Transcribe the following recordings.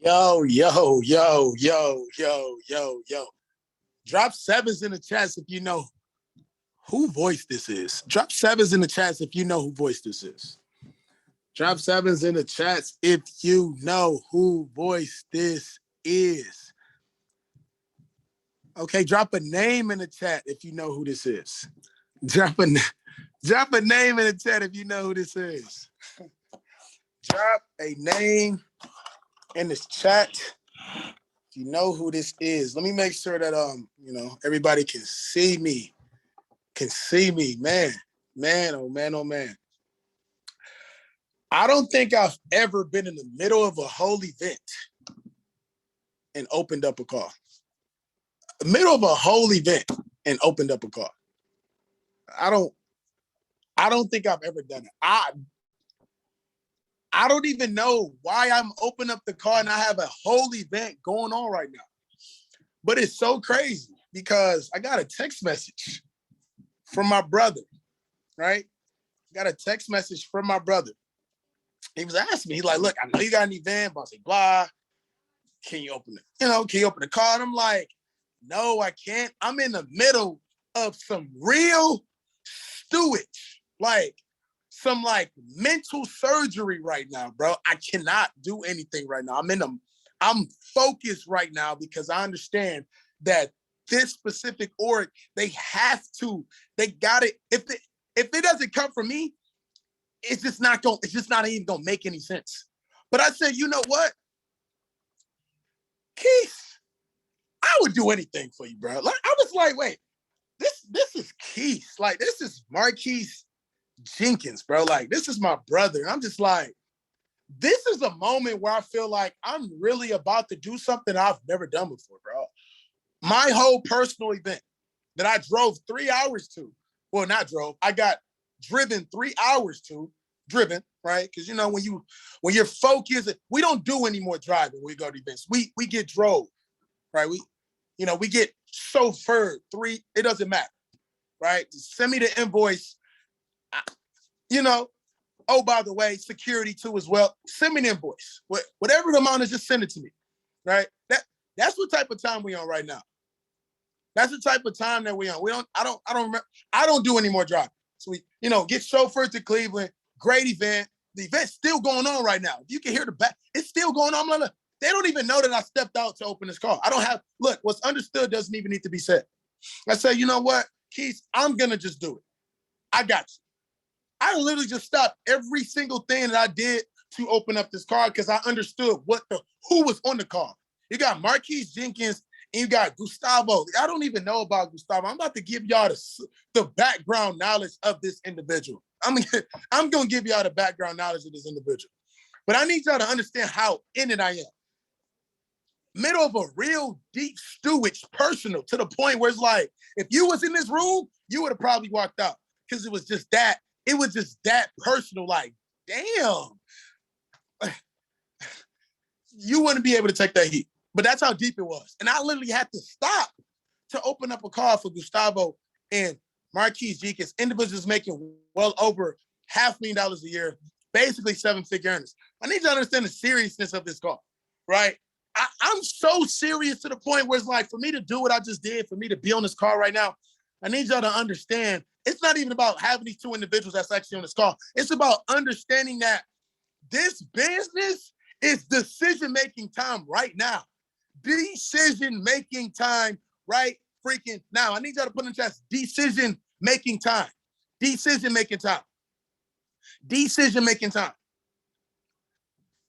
Yo, yo, yo, yo, yo, yo, yo. Drop sevens in the chats if you know who voice this is. Drop sevens in the chats if you know who voice this is. Drop sevens in the chats if you know who voice this is. Okay, drop a name in the chat if you know who this is. Drop a name in the chat if you know who this is. Drop a name in this chat if you know who this is. Let me make sure that everybody can see me. Man, oh man, oh man. I don't think I've ever been in the middle of a whole event and opened up a call. Middle of a whole event and opened up a call. I don't think I've ever done it. I don't even know why I'm opening up the call and I have a whole event going on right now. But it's so crazy because I got a text message from my brother, right? Got a text message from my brother. He was asking me, he's like, look, I know you got an event, blah, blah, blah. Can you open it? Can you open the call? And I'm like, no, I can't. I'm in the middle of some real stewage, like some mental surgery right now, bro. I cannot do anything right now. I'm focused right now because I understand that this specific org, they got it. If it doesn't come from me, it's just not even gonna make any sense. But I said, you know what? Keith, I would do anything for you, bro. Like, I was like, wait, this is Keith. Like, this is Marquis Jenkins, bro. Like, this is my brother. And I'm just like, this is a moment where I feel like I'm really about to do something I've never done before, bro. My whole personal event that I drove 3 hours to, well, not drove, I got driven 3 hours to, right? Because when you're focused, we don't do any more driving when we go to events. We get drove, right? We get chauffeured it doesn't matter, right? Just send me the invoice. Oh, by the way, security too as well. Send me the invoice. Whatever the amount is, just send it to me, right? That's what type of time we on right now. That's the type of time that we on. I don't do any more driving. So we, get chauffeured to Cleveland. Great event. The event's still going on right now. You can hear the back. It's still going on. I'm like, they don't even know that I stepped out to open this call. What's understood doesn't even need to be said. I say, you know what, Keith, I'm going to just do it. I got you. I literally just stopped every single thing that I did to open up this call because I understood who was on the call. You got Marquis Jenkins and you got Gustavo. I don't even know about Gustavo. I'm about to give y'all the background knowledge of this individual. I'm going to give y'all the background knowledge of this individual. But I need y'all to understand how in it I am. Middle of a real deep stewage, personal, to the point where it's like, if you was in this room, you would have probably walked out because it was just that personal, like, damn. You wouldn't be able to take that heat. But that's how deep it was. And I literally had to stop to open up a call for Gustavo and Marquis Jenkins, individuals making well over $500,000 a year, basically 7-figure earners. I need you to understand the seriousness of this call, right? I'm so serious to the point where it's like, for me to do what I just did, for me to be on this call right now, I need y'all to understand it's not even about having these two individuals that's actually on this call. It's about understanding that this business is decision-making time right now. Decision-making time right freaking now. I need y'all to put in the chat, decision-making time. Decision-making time. Decision-making time.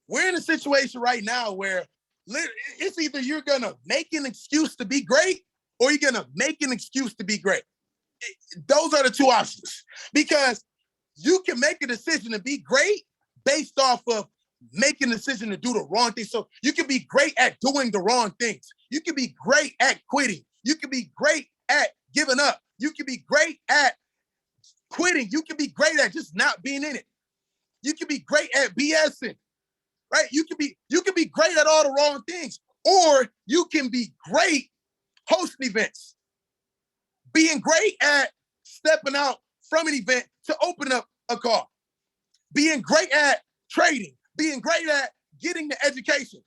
We're in a situation right now where it's either you're going to make an excuse to be great or you're going to make an excuse to be great. Those are the two options. Because you can make a decision to be great based off of making a decision to do the wrong thing. So you can be great at doing the wrong things. You can be great at quitting. You can be great at giving up. You can be great at quitting. You can be great at just not being in it. You can be great at BSing, right? You can be great at all the wrong things, or you can be great hosting events, being great at stepping out from an event to open up a call, being great at trading, being great at getting the education.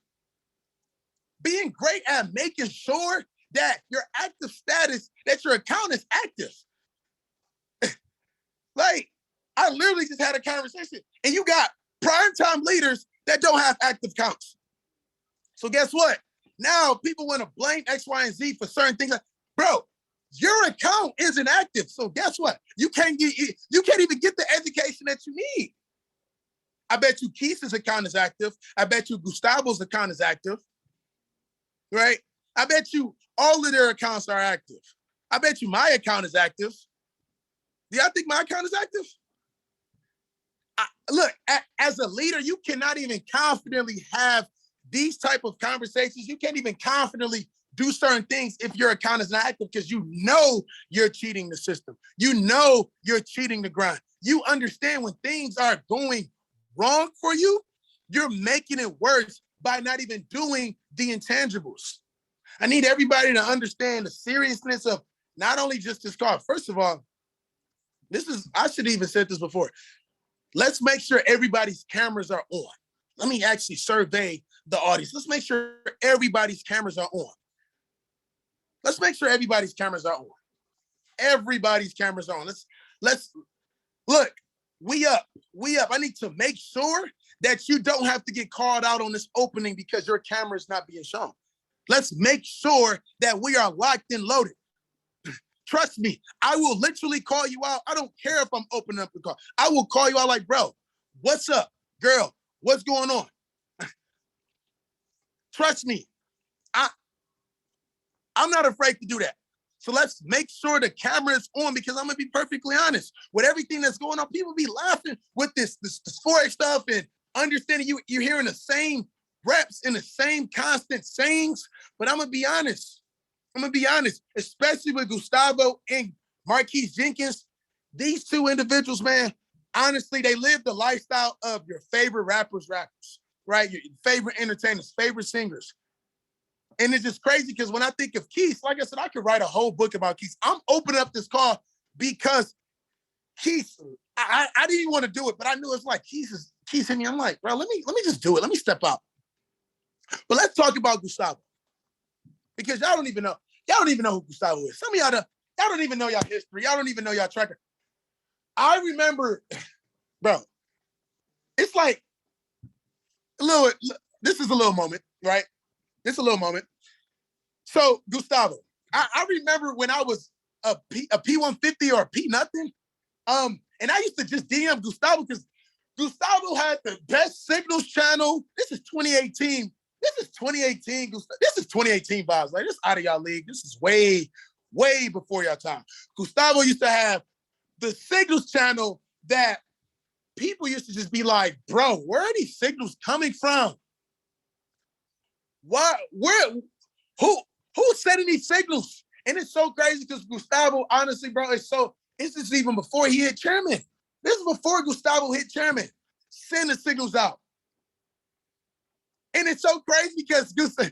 Being great at making sure that your active status, that your account is active. Like, I literally just had a conversation, and you got primetime leaders that don't have active accounts. So guess what? Now people want to blame X, Y, and Z for certain things. Bro, your account isn't active. So guess what? You can't even get the education that you need. I bet you Keith's account is active. I bet you Gustavo's account is active. Right? I bet you all of their accounts are active. I bet you my account is active. Do y'all think my account is active? Look, as a leader, you cannot even confidently have these type of conversations. You can't even confidently do certain things if your account is not active, because you know you're cheating the system. You know you're cheating the grind. You understand when things are going wrong for you, you're making it worse by not even doing the intangibles. I need everybody to understand the seriousness of not only just this call. First of all, I should have even said this before. Let's make sure everybody's cameras are on. Let me actually survey the audience. Let's make sure everybody's cameras are on. Let's make sure everybody's cameras are on. Everybody's cameras are on. Let's look, we up. I need to make sure that you don't have to get called out on this opening because your camera is not being shown. Let's make sure that we are locked and loaded. Trust me, I will literally call you out. I don't care if I'm opening up the call. I will call you out like, bro, what's up? Girl, what's going on? Trust me, I'm not afraid to do that. So let's make sure the camera is on, because I'm going to be perfectly honest. With everything that's going on, people be laughing with this Forex stuff and understanding you're hearing the same reps and the same constant sayings. But I'm going to be honest. Especially with Gustavo and Marquis Jenkins. These two individuals, man, honestly, they live the lifestyle of your favorite rappers, right? Your favorite entertainers, favorite singers. And it's just crazy because when I think of Keith, like I said, I could write a whole book about Keith. I'm opening up this call because Keith, I didn't even want to do it, but I knew it's like Keith hit me. I'm like, bro, let me just do it. Let me step out. But let's talk about Gustavo. Because y'all don't even know who Gustavo is. Some of y'all don't even know y'all history. Y'all don't even know y'all tracker. I remember, bro, it's like this is a little moment, right? This is a little moment. So Gustavo, I remember when I was a P150 or a P nothing, and I used to just DM Gustavo because Gustavo had the best signals channel. This is 2018. This is 2018 vibes. Like, this out of y'all league. This is way, way before y'all time. Gustavo used to have the signals channel that people used to just be like, bro, where are these signals coming from? Who's setting these signals? And it's so crazy because Gustavo, honestly, bro, it's just even before he hit chairman. This is before Gustavo hit chairman. Send the signals out. And it's so crazy because Gustavo,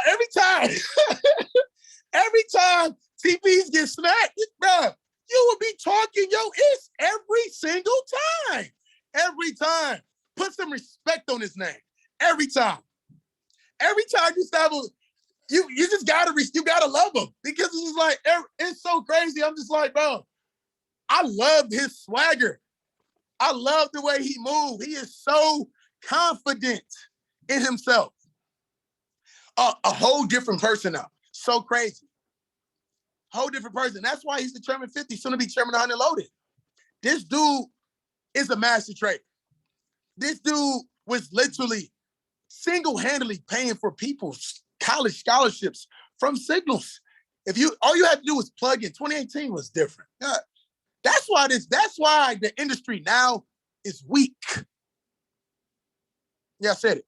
every time TVs get smacked, bro, you will be talking, it's every single time. Every time. Put some respect on his name. Every time. Every time Gustavo, you just gotta love him, because it's just like, it's so crazy. I'm just like, bro, I love his swagger. I love the way he moves. He is so confident in himself. A whole different person now. So crazy. Whole different person. That's why he's the chairman 50, soon to be chairman 100 loaded. This dude is a master trader. This dude was literally single-handedly paying for people's college scholarships from signals. All you had to do was plug in. 2018 was different. That's why the industry now is weak. Yeah, I said it.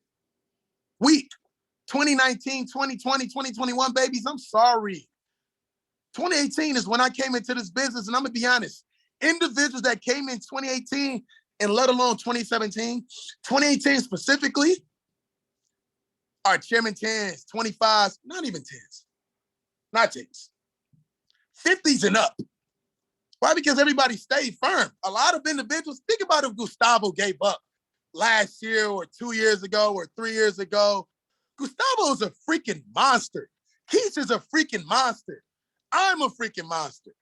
Weak. 2019, 2020, 2021, babies, I'm sorry. 2018 is when I came into this business, and I'm going to be honest. Individuals that came in 2018 and let alone 2017, 2018 specifically, are chairman 10s, 25s, not even 10s. Not 10s. 50s and up. Why? Because everybody stayed firm. A lot of individuals, think about if Gustavo gave up last year or 2 years ago or 3 years ago. Gustavo is a freaking monster. Keith is a freaking monster. I'm a freaking monster.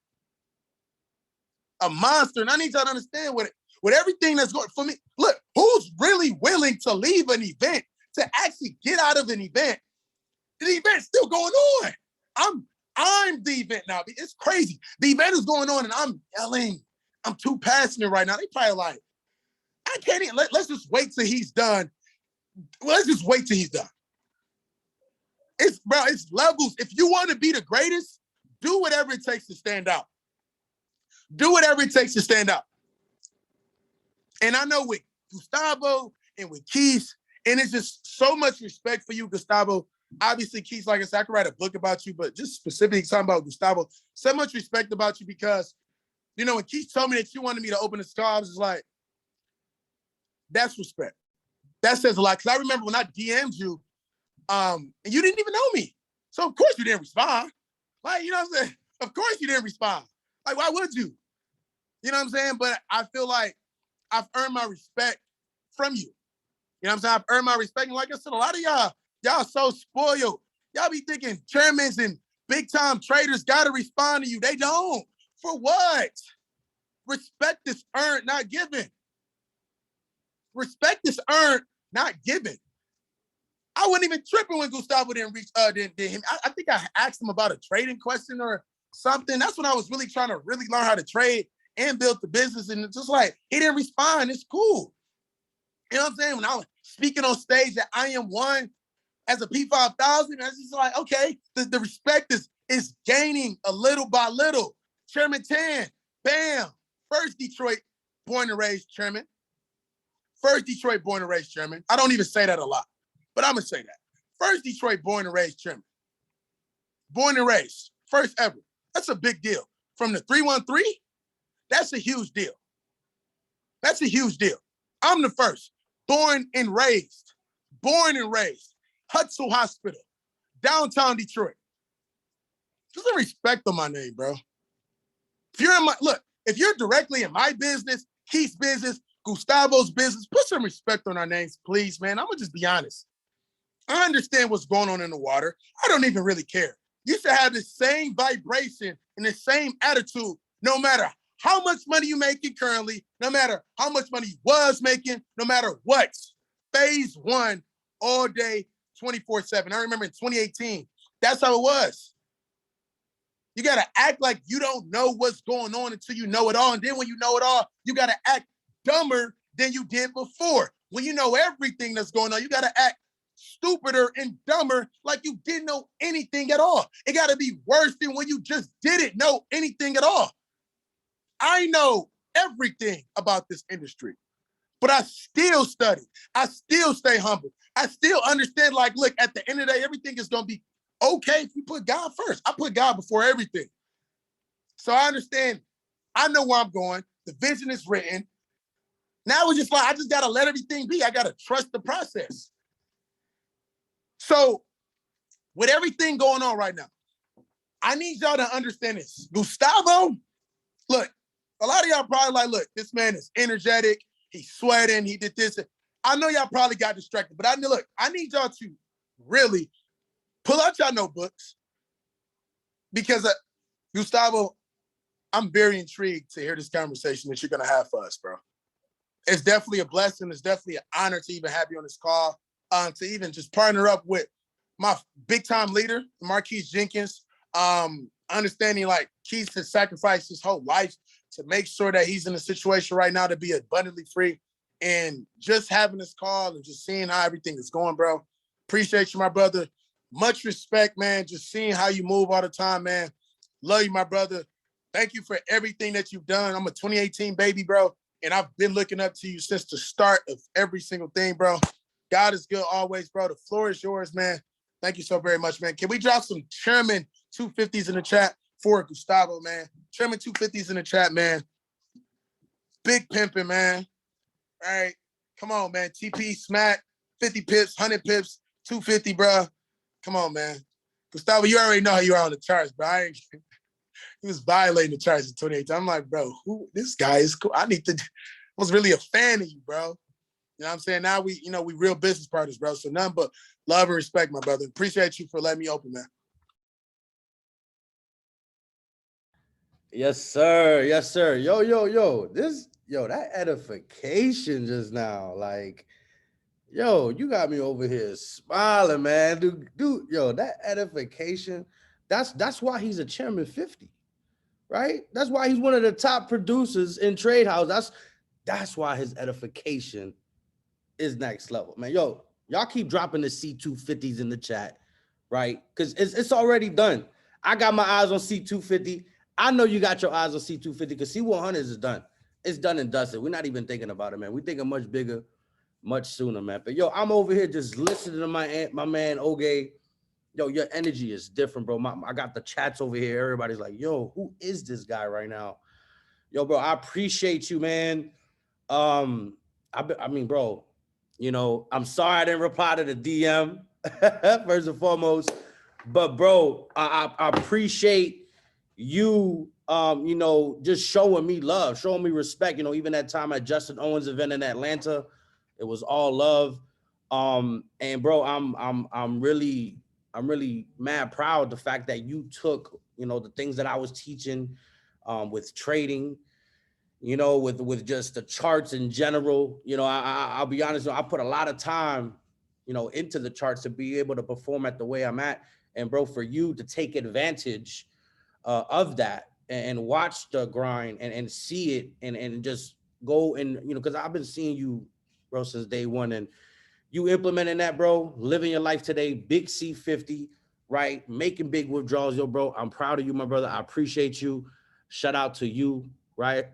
A monster. And I need y'all to understand with everything that's going for me. Look, who's really willing to leave an event to actually get out of an event? The event's still going on. I'm the event now. It's crazy. The event is going on and I'm yelling. I'm too passionate right now. They probably like, I can't even, let's just wait till he's done. Let's just wait till he's done. It's levels. If you want to be the greatest, do whatever it takes to stand out. Do whatever it takes to stand out. And I know with Gustavo and with Keith, and it's just so much respect for you, Gustavo. Obviously, Keith, like I said, I could write a book about you, but just specifically talking about Gustavo, so much respect about you because, you know, when Keith told me that you wanted me to open the store, I was just like, that's respect. That says a lot. Because I remember when I DM'd you, and you didn't even know me. So, of course, you didn't respond. Like, you know what I'm saying? Of course you didn't respond. Like, why would you? You know what I'm saying? But I feel like I've earned my respect from you. You know what I'm saying? I've earned my respect. And like I said, a lot of y'all so spoiled. Y'all be thinking chairmans and big-time traders got to respond to you. They don't. For what? Respect is earned, not given. Respect is earned, not given. I wasn't even tripping when Gustavo didn't him. I think I asked him about a trading question or something. That's when I was really trying to really learn how to trade and build the business. And it's just like, he didn't respond. It's cool. You know what I'm saying? When I was speaking on stage at I Am One as a P5000, I was just like, okay, the respect is gaining a little by little. Chairman Tan, bam, first Detroit born and raised chairman. First Detroit born and raised chairman. I don't even say that a lot, but I'm going to say that. First Detroit born and raised chairman. Born and raised. First ever. That's a big deal. From the 313, that's a huge deal. That's a huge deal. I'm the first. Born and raised. Born and raised. Hutzel Hospital. Downtown Detroit. Just a respect on my name, bro. If you're directly in my business, Keith's business, Gustavo's business, put some respect on our names, please, man. I'm going to just be honest. I understand what's going on in the water. I don't even really care. You should have the same vibration and the same attitude, no matter how much money you're making currently, no matter how much money you was making, no matter what. Phase one, all day, 24/7. I remember in 2018, that's how it was. You got to act like you don't know what's going on until you know it all. And then when you know it all, you got to act dumber than you did before. When you know everything that's going on, you got to act stupider and dumber like you didn't know anything at all. It got to be worse than when you just didn't know anything at all. I know everything about this industry, but I still study. I still stay humble. I still understand, like, look, at the end of the day, everything is going to be okay if you put God first. I put God before everything. So I understand. I know where I'm going. The vision is written. Now it's just like, I just got to let everything be. I got to trust the process. So with everything going on right now, I need y'all to understand this. Gustavo, look, a lot of y'all probably like, look, this man is energetic. He's sweating. He did this. I know y'all probably got distracted, but I need y'all to really pull out y'all notebooks because Gustavo, I'm very intrigued to hear this conversation that you're going to have for us, bro. It's definitely a blessing. It's definitely an honor to even have you on this call, to even just partner up with my big-time leader, Marquis Jenkins, understanding like Keith has sacrificed his whole life to make sure that he's in a situation right now to be abundantly free. And just having this call and just seeing how everything is going, bro. Appreciate you, my brother. Much respect, man. Just seeing how you move all the time, man. Love you, my brother. Thank you for everything that you've done. I'm a 2018 baby, bro. And I've been looking up to you since the start of every single thing, bro. God is good always, bro. The floor is yours, man. Thank you so very much, man. Can we drop some Chairman 250s in the chat for Gustavo, man? Chairman 250s in the chat, man. Big pimping, man. All right. Come on, man. TP, smack, 50 pips, 100 pips, 250, bro. Come on, man. Gustavo, you already know how you are on the charts, bro. He was violating the charts in 2018. I'm like, bro, this guy is cool. I was really a fan of you, bro. You know what I'm saying? Now we real business partners, bro. So nothing but love and respect, my brother. Appreciate you for letting me open, man. Yes, sir. Yes, sir. Yo. That edification just now. Like, yo, you got me over here smiling, man. Dude, yo, that edification. That's why he's a chairman 50, right? That's why he's one of the top producers in Trade House. That's why his edification is next level, man. Yo, y'all keep dropping the C250s in the chat, right? Because it's already done. I got my eyes on C250. I know you got your eyes on C250 because C100 is done. It's done and dusted. We're not even thinking about it, man. We're thinking much bigger, much sooner, man. But yo, I'm over here just listening to my man Oge. Yo, your energy is different, bro. I got the chats over here. Everybody's like, yo, who is this guy right now? Yo, bro, I appreciate you, man. I mean, bro, I'm sorry I didn't reply to the DM first and foremost, but bro, I appreciate you, just showing me love, showing me respect. Even that time at Justin Owens' event in Atlanta, it was all love. And bro, I'm really mad proud the fact that you took, the things that I was teaching, with trading, with just the charts in general. I'll be honest, I put a lot of time, into the charts to be able to perform at the way I'm at. And bro, for you to take advantage of that and watch the grind and see it and just go and, because I've been seeing you, bro, since day one, and you implementing that, bro, living your life today, big C50, right? Making big withdrawals, yo, bro. I'm proud of you, my brother. I appreciate you. Shout out to you, right?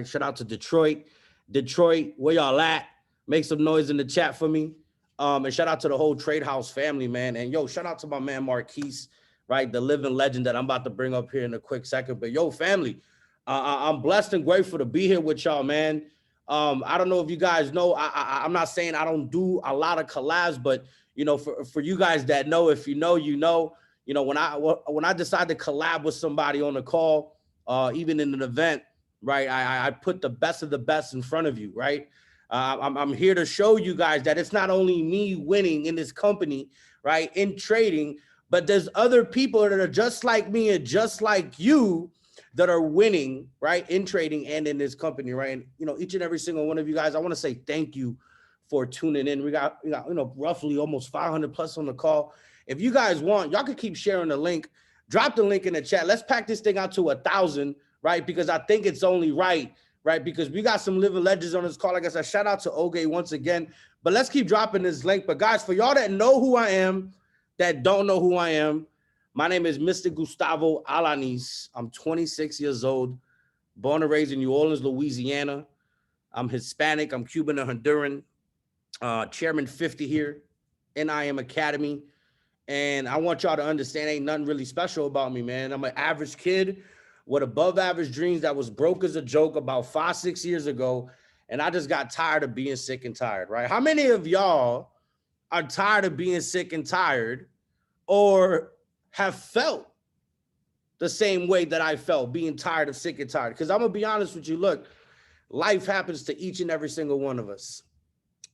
Shout out to Detroit. Detroit, where y'all at? Make some noise in the chat for me. And shout out to the whole Trade House family, man. And yo, shout out to my man Marquis, right? The living legend that I'm about to bring up here in a quick second. But yo, family, I'm blessed and grateful to be here with y'all, man. I don't know if you guys know, I'm not saying I don't do a lot of collabs, but for you guys that know, if you know, when I decide to collab with somebody on the call, even in an event, right, I put the best of the best in front of you, right? I'm here to show you guys that it's not only me winning in this company, right, in trading, but there's other people that are just like me and just like you that are winning, right, in trading and in this company, right? And, each and every single one of you guys, I want to say thank you for tuning in. We got roughly almost 500 plus on the call. If you guys want, y'all can keep sharing the link. Drop the link in the chat. Let's pack this thing out to 1,000, right? Because I think it's only right, because we got some living legends on this call. Like I said, shout out to Oge once again. But let's keep dropping this link. But guys, for y'all that know who I am, that don't know who I am, my name is Mr. Gustavo Alaniz. I'm 26 years old, born and raised in New Orleans, Louisiana. I'm Hispanic. I'm Cuban and Honduran. Chairman 50 here, NIM Academy. And I want y'all to understand, ain't nothing really special about me, man. I'm an average kid with above average dreams that was broke as a joke about 5-6 years ago. And I just got tired of being sick and tired, right? How many of y'all are tired of being sick and tired, or have felt the same way that I felt, being tired of sick and tired? Because I'm going to be honest with you. Look, life happens to each and every single one of us.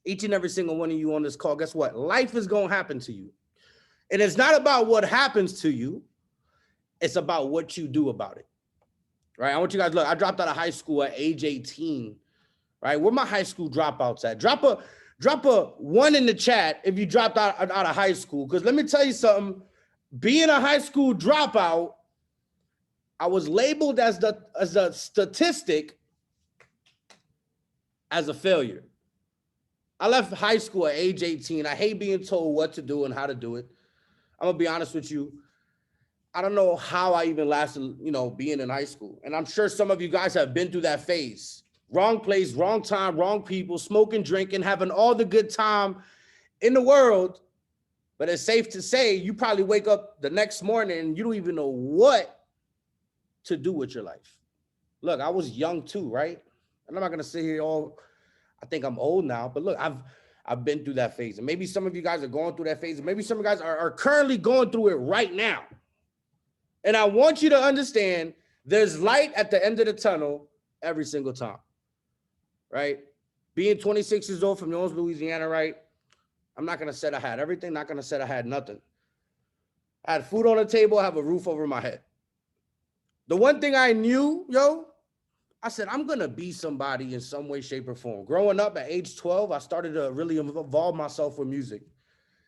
Each and every single one of you on this call, guess what? Life is going to happen to you. And it's not about what happens to you. It's about what you do about it, right? I want you guys to look. I dropped out of high school at age 18, right? Where my high school dropouts at? Drop a 1 in the chat if you dropped out of high school. Because let me tell you something. Being a high school dropout, I was labeled as a statistic as a failure. I left high school at age 18. I hate being told what to do and how to do it. I'm gonna be honest with you. I don't know how I even lasted, being in high school. And I'm sure some of you guys have been through that phase. Wrong place, wrong time, wrong people, smoking, drinking, having all the good time in the world. But it's safe to say you probably wake up the next morning and you don't even know what to do with your life. Look, I was young too, right? And I'm not going to sit here I think I'm old now, but look, I've been through that phase. And maybe some of you guys are going through that phase. And maybe some of you guys are currently going through it right now. And I want you to understand there's light at the end of the tunnel every single time, right? Being 26 years old from New Orleans, Louisiana, right? I'm not going to say I had everything, not going to say I had nothing. I had food on the table, I have a roof over my head. The one thing I knew, I said, I'm going to be somebody in some way, shape, or form. Growing up at age 12, I started to really involve myself with music.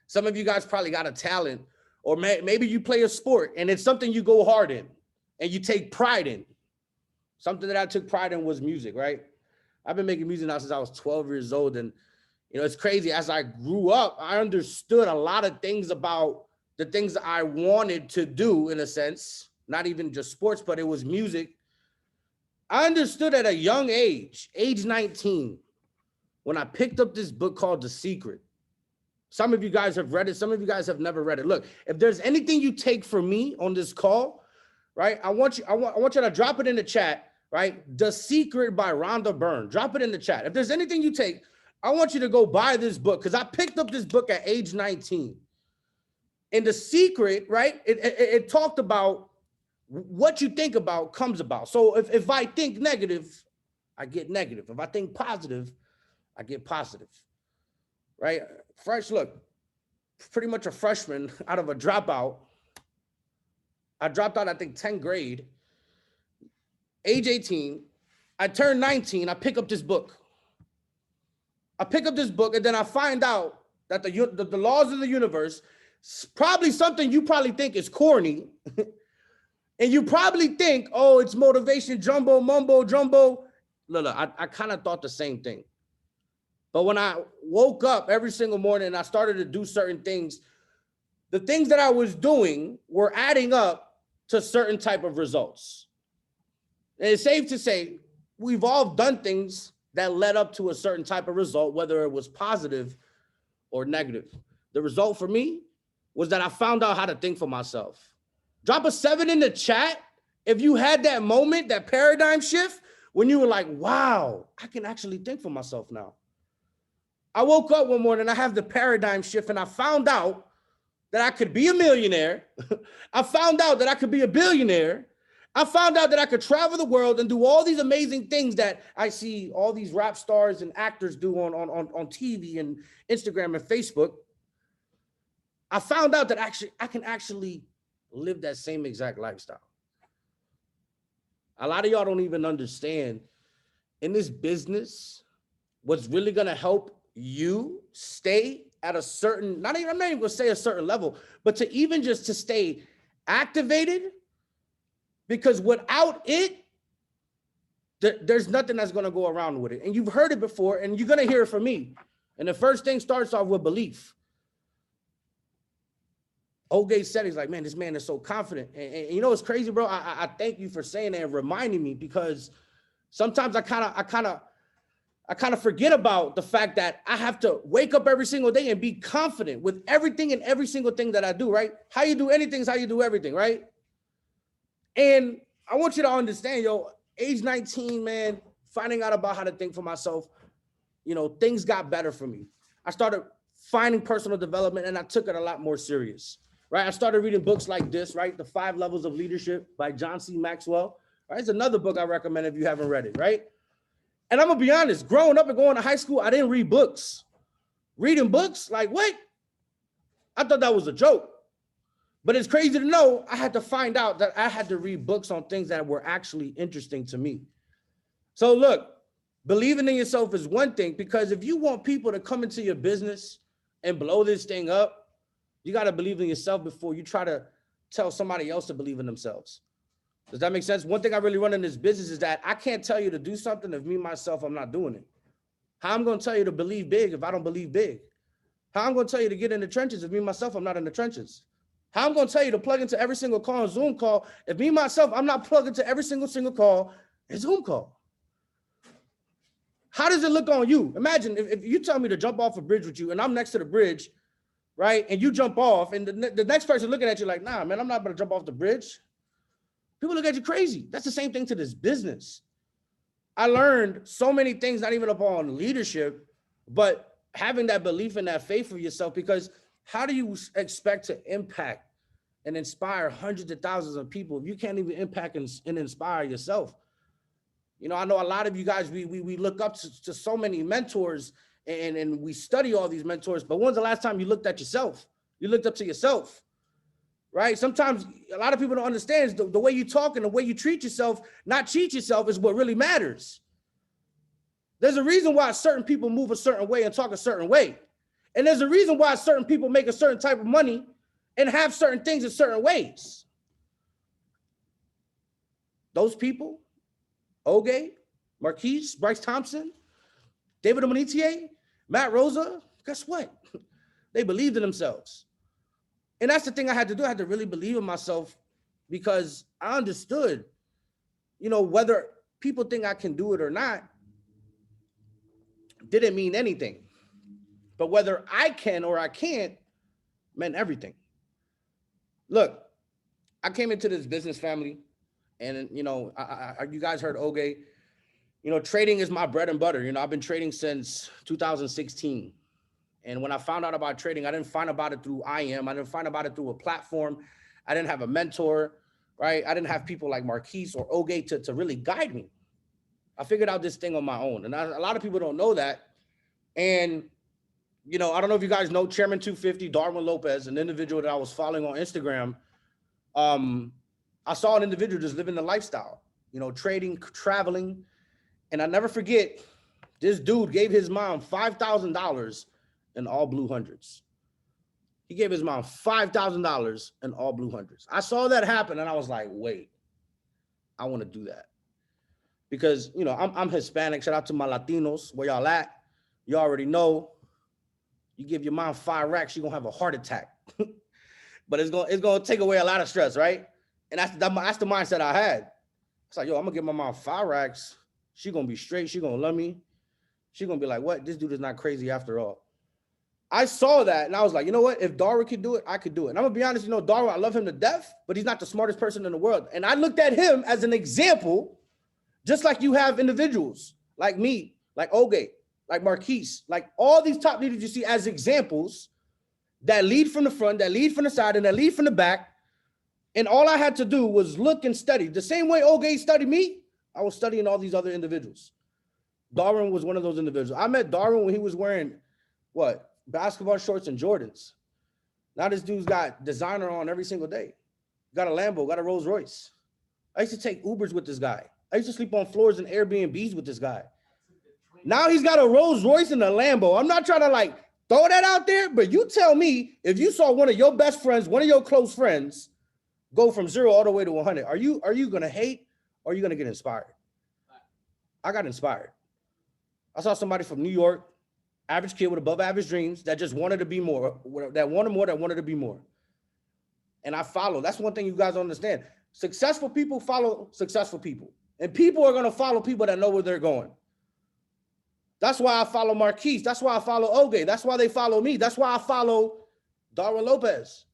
Some of you guys probably got a talent, or maybe you play a sport and it's something you go hard in and you take pride in. Something that I took pride in was music, right? I've been making music now since I was 12 years old. And, it's crazy. As I grew up, I understood a lot of things about the things that I wanted to do, in a sense, not even just sports, but it was music. I understood at a young age 19, when I picked up this book called The Secret. Some of you guys have read it. Some of you guys have never read it. Look, if there's anything you take from me on this call, right, I want you to drop it in the chat, right? The Secret by Rhonda Byrne. Drop it in the chat. If there's anything you take, I want you to go buy this book, because I picked up this book at age 19. And The Secret, right, it talked about what you think about comes about. So if I think negative, I get negative. If I think positive, I get positive, right? Look, pretty much a freshman out of a dropout. I dropped out, I think, 10th grade. Age 18, I turned 19, I pick up this book. And then I find out that the laws of the universe, probably something you probably think is corny, and you probably think, oh, it's motivation, jumbo, mumbo, jumbo. Look, I kind of thought the same thing. But when I woke up every single morning and I started to do certain things, the things that I was doing were adding up to certain type of results. And it's safe to say we've all done things that led up to a certain type of result, whether it was positive or negative. The result for me was that I found out how to think for myself. Drop a 7 in the chat if you had that moment, that paradigm shift, when you were like, wow, I can actually think for myself now. I woke up one morning, I have the paradigm shift, and I found out that I could be a millionaire. I found out that I could be a billionaire. I found out that I could travel the world and do all these amazing things that I see all these rap stars and actors do on TV and Instagram and Facebook. I found out that I can actually live that same exact lifestyle. A lot of y'all don't even understand, in this business, what's really going to help you stay at a certain, I'm not even going to say a certain level, but to even just to stay activated, because without it, there's nothing that's going to go around with it. And you've heard it before, and you're going to hear it from me. And the first thing starts off with belief. Oge said, he's like, man, this man is so confident. And you know what's crazy, bro? I thank you for saying that and reminding me, because sometimes I kind of forget about the fact that I have to wake up every single day and be confident with everything and every single thing that I do, right? How you do anything is how you do everything, right? And I want you to understand, age 19, man, finding out about how to think for myself, things got better for me. I started finding personal development, and I took it a lot more serious, right? I started reading books like this, right? The 5 Levels of Leadership by John C. Maxwell, right? It's another book I recommend if you haven't read it, right? And I'm gonna be honest, growing up and going to high school, I didn't read books. Reading books, like what? I thought that was a joke. But it's crazy to know I had to find out that I had to read books on things that were actually interesting to me. So look, believing in yourself is one thing, because if you want people to come into your business and blow this thing up, you got to believe in yourself before you try to tell somebody else to believe in themselves. Does that make sense? One thing I really run in this business is that I can't tell you to do something if me, myself, I'm not doing it. How I'm going to tell you to believe big if I don't believe big? How I'm going to tell you to get in the trenches if me, myself, I'm not in the trenches? How I'm going to tell you to plug into every single call and Zoom call if me, myself, I'm not plugged into every single call and Zoom call? How does it look on you? Imagine if you tell me to jump off a bridge with you and I'm next to the bridge, right? And you jump off and the next person looking at you like, nah, man, I'm not going to jump off the bridge. People look at you crazy. That's the same thing to this business. I learned so many things, not even upon leadership, but having that belief and that faith for yourself, because how do you expect to impact and inspire hundreds of thousands of people if you can't even impact and inspire yourself? You know, I know a lot of you guys, we look up to so many mentors and we study all these mentors, but when's the last time you looked at yourself? You looked up to yourself, right? Sometimes a lot of people don't understand the way you talk and the way you treat yourself, not cheat yourself, is what really matters. There's a reason why certain people move a certain way and talk a certain way. And there's a reason why certain people make a certain type of money and have certain things in certain ways. Those people, Oge, Marquis, Bryce Thompson, David Amonitier, Matt Rosa, guess what? They believed in themselves. And that's the thing I had to do. I had to really believe in myself because I understood, you know, whether people think I can do it or not didn't mean anything. But whether I can or I can't meant everything. Look, I came into this business family and, you know, you guys heard Oge. You know, trading is my bread and butter. You know, I've been trading since 2016. And when I found out about trading, I didn't find about it through IM. I didn't find about it through a platform. I didn't have a mentor, right? I didn't have people like Marquis or Oge to really guide me. I figured out this thing on my own. And a lot of people don't know that. And, you know, I don't know if you guys know Chairman 250, Darwin Lopez, an individual that I was following on Instagram. I saw an individual just living the lifestyle, you know, trading, traveling. And I never forget, this dude gave his mom $5,000 in all blue hundreds. He gave his mom $5,000 in all blue hundreds. I saw that happen and I was like, wait, I want to do that. Because, you know, I'm Hispanic. Shout out to my Latinos. Where y'all at? You already know. You give your mom 5 racks, you're going to have a heart attack. But it's going to take away a lot of stress, right? And that's the mindset I had. It's like, yo, I'm going to give my mom 5 racks. She going to be straight. She going to love me. She going to be like, what? This dude is not crazy after all. I saw that and I was like, you know what? If Darwin could do it, I could do it. And I'm going to be honest, you know, Darwin, I love him to death, but he's not the smartest person in the world. And I looked at him as an example, just like you have individuals like me, like Oge, like Marquis, like all these top leaders you see as examples that lead from the front, that lead from the side, and that lead from the back. And all I had to do was look and study. The same way Oge studied me, I was studying all these other individuals. Darwin was one of those individuals. I met Darwin when he was wearing, what, basketball shorts and Jordans. Now this dude's got designer on every single day. Got a Lambo, got a Rolls Royce. I used to take Ubers with this guy. I used to sleep on floors and Airbnbs with this guy. Now he's got a Rolls Royce and a Lambo. I'm not trying to like throw that out there, but you tell me if you saw one of your best friends, one of your close friends, go from 0 all the way to 100. Are you gonna hate or are you gonna get inspired? I got inspired. I saw somebody from New York, average kid with above average dreams that just wanted to be more, that wanted to be more. And I follow. That's one thing you guys don't understand. Successful people follow successful people. And people are gonna follow people that know where they're going. That's why I follow Marquis. That's why I follow Oge. That's why they follow me. That's why I follow Darwin Lopez.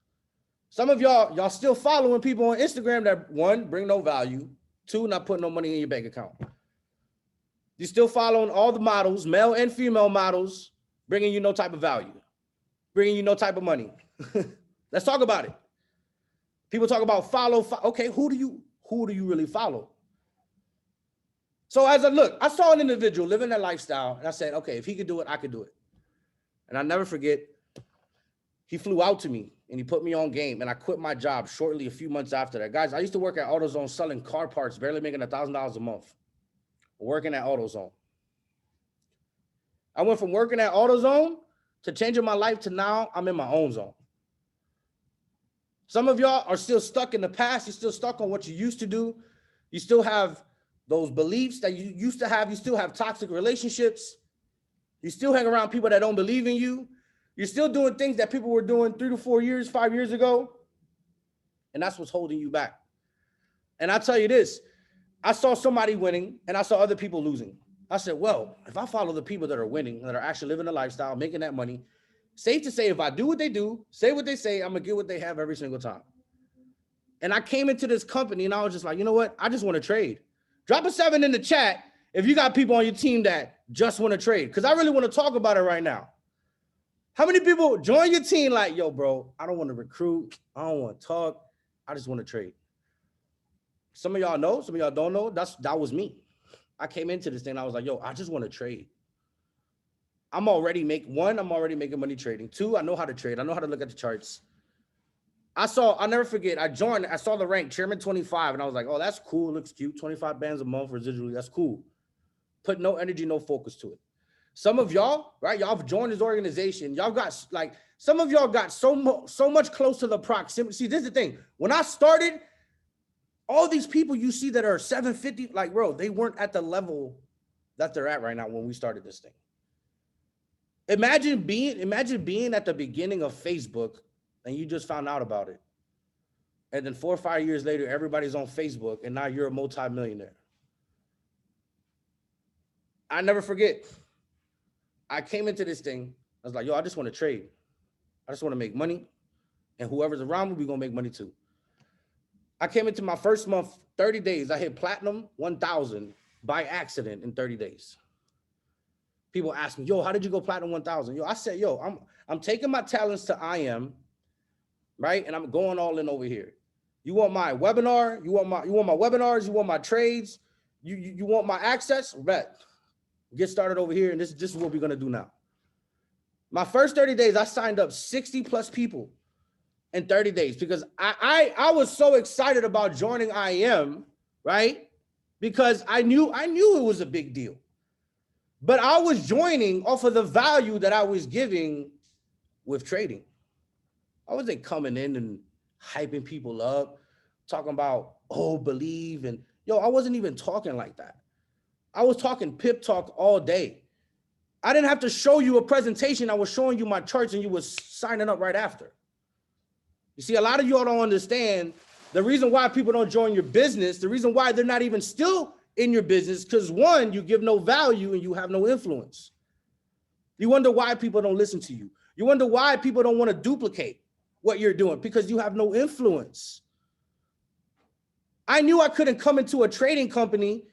Some of y'all still following people on Instagram that, 1, bring no value, 2, not putting no money in your bank account. You're still following all the models, male and female models, bringing you no type of value, bringing you no type of money. Let's talk about it. People talk about follow. Okay, who do you really follow? So as I look, I saw an individual living that lifestyle, and I said, okay, if he could do it, I could do it. And I'll never forget, he flew out to me and he put me on game, and I quit my job shortly a few months after that. Guys, I used to work at AutoZone selling car parts, barely making $1,000 a month, working at AutoZone. I went from working at AutoZone to changing my life to now I'm in my own zone. Some of y'all are still stuck in the past. You're still stuck on what you used to do. You still have those beliefs that you used to have. You still have toxic relationships. You still hang around people that don't believe in you. You're still doing things that people were doing 3 to 4 years, 5 years ago. And that's what's holding you back. And I'll tell you this, I saw somebody winning and I saw other people losing. I said, well, if I follow the people that are winning, that are actually living the lifestyle, making that money, safe to say, if I do what they do, say what they say, I'm going to get what they have every single time. And I came into this company and I was just like, you know what? I just want to trade. Drop a 7 in the chat if you got people on your team that just want to trade, because I really want to talk about it right now. How many people join your team like, yo, bro, I don't want to recruit. I don't want to talk. I just want to trade. Some of y'all know, some of y'all don't know. That was me. I came into this thing and I was like, yo, I just want to trade. I'm already making money trading. 2, I know how to trade. I know how to look at the charts. I'll never forget, I saw the rank, Chairman 25, and I was like, oh, that's cool, it looks cute, 25 bands a month residually, that's cool. Put no energy, no focus to it. Some of y'all, right, y'all have joined this organization, y'all got, like, some of y'all got so much close to the proximity. See, this is the thing. When I started, all these people you see that are 750, like, bro, they weren't at the level that they're at right now when we started this thing. Imagine being at the beginning of Facebook and you just found out about it. And then 4 or 5 years later, everybody's on Facebook and now you're a multimillionaire. I never forget. I came into this thing. I was like, yo, I just want to trade. I just want to make money. And whoever's around me, we're going to make money too. I came into my first month, 30 days. I hit platinum 1,000 by accident in 30 days. People ask me, yo, how did you go platinum 1,000? Yo, I said, yo, I'm taking my talents to IM, right? And I'm going all in over here. You want my webinar? You want my webinars? You want my trades? You want my access? Bet. Get started over here, and this is what we're gonna do now. My first 30 days, I signed up 60 plus people in 30 days because I was so excited about joining IM, right? Because I knew it was a big deal. But I was joining off of the value that I was giving with trading. I wasn't coming in and hyping people up, talking about, oh, believe. And yo, I wasn't even talking like that. I was talking pip talk all day. I didn't have to show you a presentation. I was showing you my charts and you was signing up right after. You see, a lot of y'all don't understand the reason why people don't join your business, the reason why they're not even still in your business, because 1, you give no value and you have no influence. You wonder why people don't listen to you. You wonder why people don't want to duplicate what you're doing, because you have no influence. I knew I couldn't come into a trading company,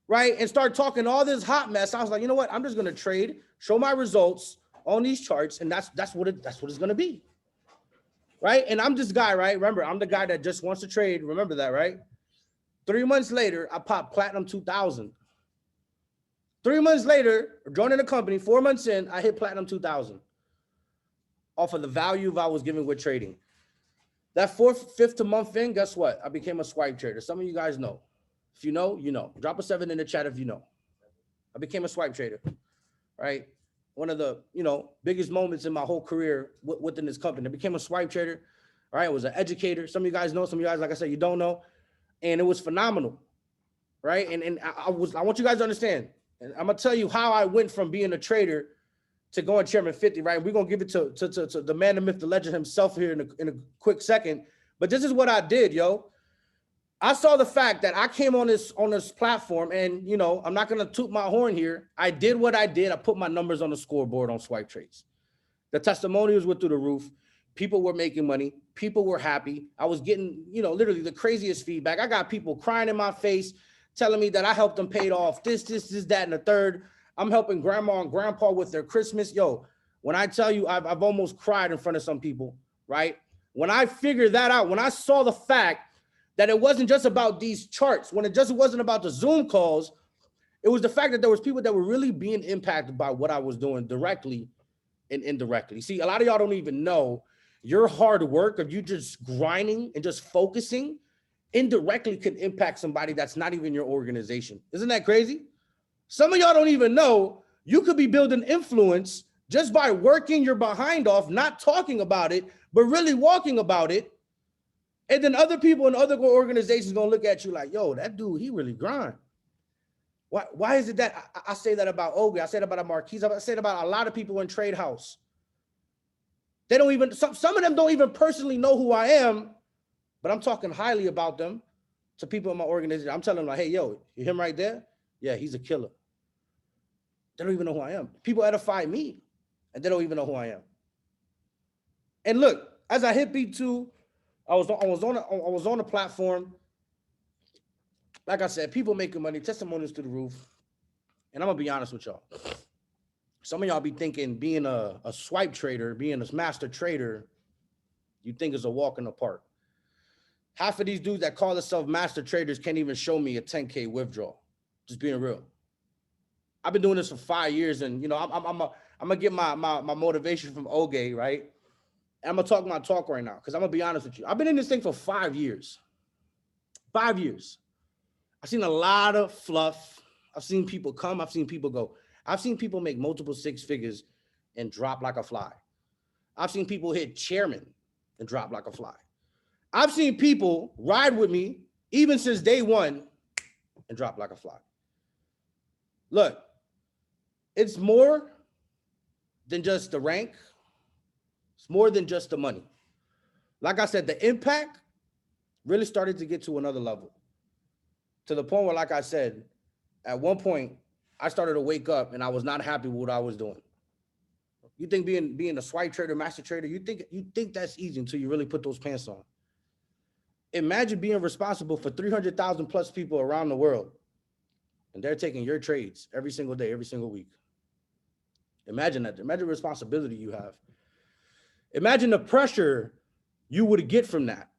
right, and start talking all this hot mess. I was like, you know what? I'm just going to trade, show my results on these charts, and that's what it's going to be, right? And I'm this guy, right? Remember, I'm the guy that just wants to trade. Remember that, right? 3 months later, I popped platinum 2,000. 3 months later, joining the company, 4 months in, I hit platinum 2,000 off of the value I was giving with trading. That 4th, 5th month in, guess what? I became a swipe trader. Some of you guys know. If you know, you know. Drop a 7 in the chat if you know. I became a swipe trader, right? One of the, biggest moments in my whole career within this company. I became a swipe trader, right? I was an educator. Some of you guys know. Some of you guys, like I said, you don't know. And it was phenomenal, right? And I want you guys to understand. And I'm gonna tell you how I went from being a trader to going Chairman 50, right? We're gonna give it to the man, the myth, the legend himself here in a quick second. But this is what I did, yo. I saw the fact that I came on this platform, and I'm not gonna toot my horn here. I did what I did. I put my numbers on the scoreboard on swipe trades. The testimonials were through the roof. People were making money. People were happy. I was getting, literally the craziest feedback. I got people crying in my face, telling me that I helped them pay off this, that, and the third. I'm helping grandma and grandpa with their Christmas. Yo, when I tell you, I've almost cried in front of some people, right? When I figured that out, when I saw the fact that it wasn't just about these charts, when it just wasn't about the Zoom calls, it was the fact that there was people that were really being impacted by what I was doing directly and indirectly. See, a lot of y'all don't even know your hard work of you just grinding and just focusing indirectly can impact somebody that's not even your organization. Isn't that crazy? Some of y'all don't even know you could be building influence just by working your behind off, not talking about it, but really walking about it. And then other people in other organizations gonna look at you like, yo, that dude, he really grind. Why is it that I say that about Ogie? I say that about Marquis. I say that about a lot of people in Trade House. They don't even, some of them don't even personally know who I am, but I'm talking highly about them to people in my organization. I'm telling them like, hey, yo, you him right there? Yeah, he's a killer. They don't even know who I am. People edify me, and they don't even know who I am. And look, as I hit B2, I was on the platform. Like I said, people making money, testimonials through the roof. And I'm gonna be honest with y'all. Some of y'all be thinking being a swipe trader, being a master trader, you think is a walk in the park. Half of these dudes that call themselves master traders can't even show me a 10K withdrawal. Just being real. I've been doing this for 5 years, and I'm gonna get my motivation from Oge, right? And I'm gonna talk my talk right now, because I'm gonna be honest with you. I've been in this thing for 5 years. 5 years. I've seen a lot of fluff. I've seen people come, I've seen people go. I've seen people make multiple 6 figures and drop like a fly. I've seen people hit chairman and drop like a fly. I've seen people ride with me even since day one and drop like a fly. Look, it's more than just the rank. It's more than just the money. Like I said, the impact really started to get to another level, to the point where, like I said, at one point, I started to wake up and I was not happy with what I was doing. You think being a swipe trader, master trader, you think that's easy until you really put those pants on. Imagine being responsible for 300,000 plus people around the world, and they're taking your trades every single day, every single week. Imagine that. Imagine the responsibility you have. Imagine the pressure you would get from that.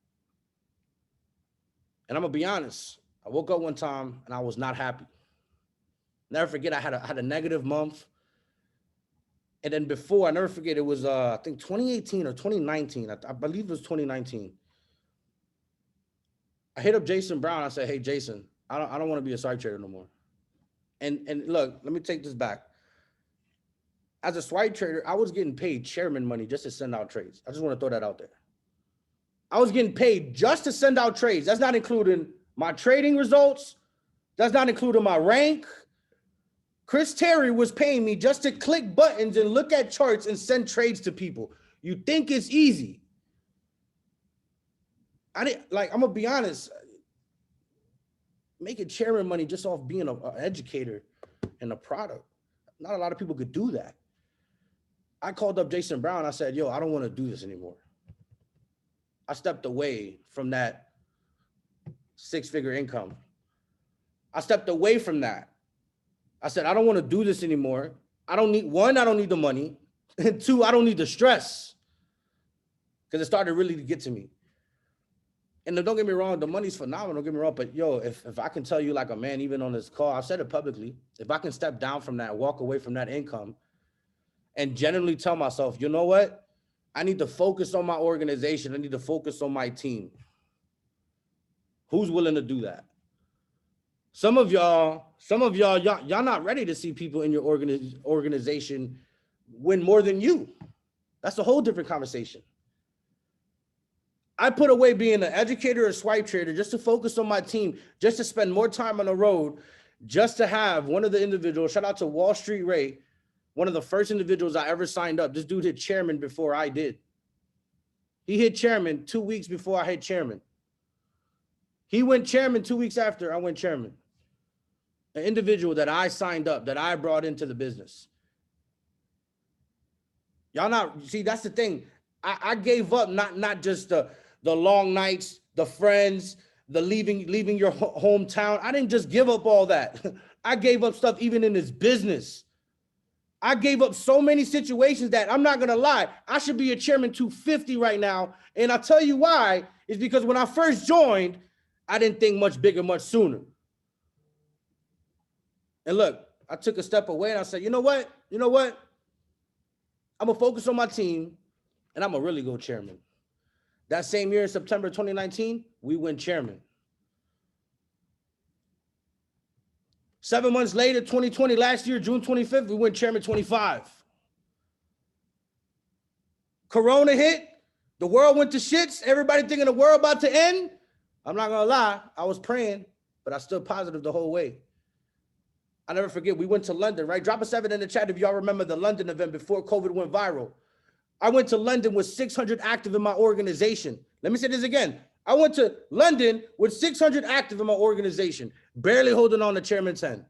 And I'm gonna be honest, I woke up one time and I was not happy. Never forget, I had a negative month. And then before, I never forget, it was I think 2018 or 2019. I believe it was 2019. I hit up Jason Brown. I said, hey, Jason, I don't want to be a swipe trader no more. And look, let me take this back. As a swipe trader, I was getting paid chairman money just to send out trades. I just want to throw that out there. I was getting paid just to send out trades. That's not including my trading results. That's not including my rank. Chris Terry was paying me just to click buttons and look at charts and send trades to people. You think it's easy? I'm gonna be honest, making chairman money just off being an educator and a product, not a lot of people could do that. I called up Jason Brown. I said, yo, I don't want to do this anymore. I stepped away from that 6-figure income. I stepped away from that. I said, I don't want to do this anymore. I don't need the money. And 2, I don't need the stress. Because it started really to get to me. And don't get me wrong, the money's phenomenal, don't get me wrong, but yo, if I can tell you like a man, even on this call, I've said it publicly, if I can step down from that, walk away from that income, and genuinely tell myself, you know what? I need to focus on my organization. I need to focus on my team. Who's willing to do that? Some of y'all not ready to see people in your organization win more than you. That's a whole different conversation. I put away being an educator or swipe trader just to focus on my team, just to spend more time on the road, just to have one of the individuals, shout out to Wall Street Ray, one of the first individuals I ever signed up. This dude hit chairman before I did. He hit chairman 2 weeks before I hit chairman. He went chairman 2 weeks after I went chairman. An individual that I signed up, that I brought into the business. Y'all not, see, that's the thing. I gave up not just the long nights, the friends, the leaving your hometown. I didn't just give up all that. I gave up stuff even in this business. I gave up so many situations that I'm not going to lie. I should be a chairman 250 right now. And I'll tell you why, is because when I first joined, I didn't think much bigger, much sooner. And look, I took a step away and I said, you know what? I'm going to focus on my team and I'm going to really go chairman. That same year in September 2019, we went chairman. 7 months later, 2020, last year, June 25th, we went chairman 25. Corona hit, the world went to shits, everybody thinking the world about to end. I'm not gonna lie, I was praying, but I stood positive the whole way. I never forget, we went to London, right? Drop a 7 in the chat if y'all remember the London event before COVID went viral. I went to London with 600 active in my organization. Let me say this again. I went to London with 600 active in my organization, barely holding on to chairman 10.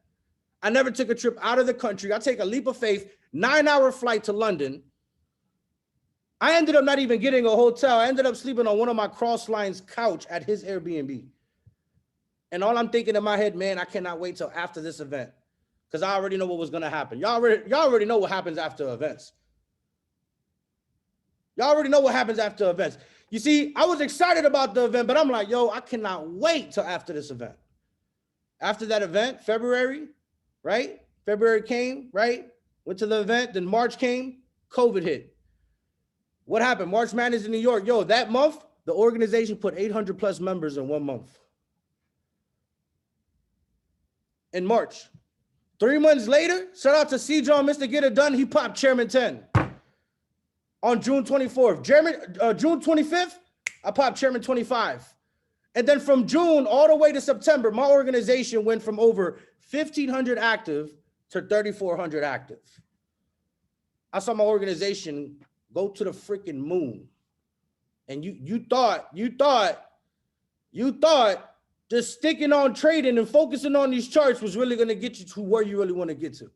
I never took a trip out of the country. I take a leap of faith, 9-hour flight to London. I ended up not even getting a hotel. I ended up sleeping on one of my cross lines couch at his Airbnb. And all I'm thinking in my head, man, I cannot wait till after this event because I already know what was going to happen. Y'all already know what happens after events. Y'all already know what happens after events. You see, I was excited about the event, but I'm like, yo, I cannot wait till after this event. After that event, February, right? February came, right? Went to the event, then March came, COVID hit. What happened? March Madness in New York. Yo, that month, the organization put 800 plus members in 1 month. In March. 3 months later, shout out to C. John, Mr. Get It Done. He popped Chairman 10 on June 24th. June 25th, I popped Chairman 25. And then from June all the way to September, my organization went from over 1,500 active to 3,400 active. I saw my organization go to the freaking moon. And you thought just sticking on trading and focusing on these charts was really going to get you to where you really want to get to.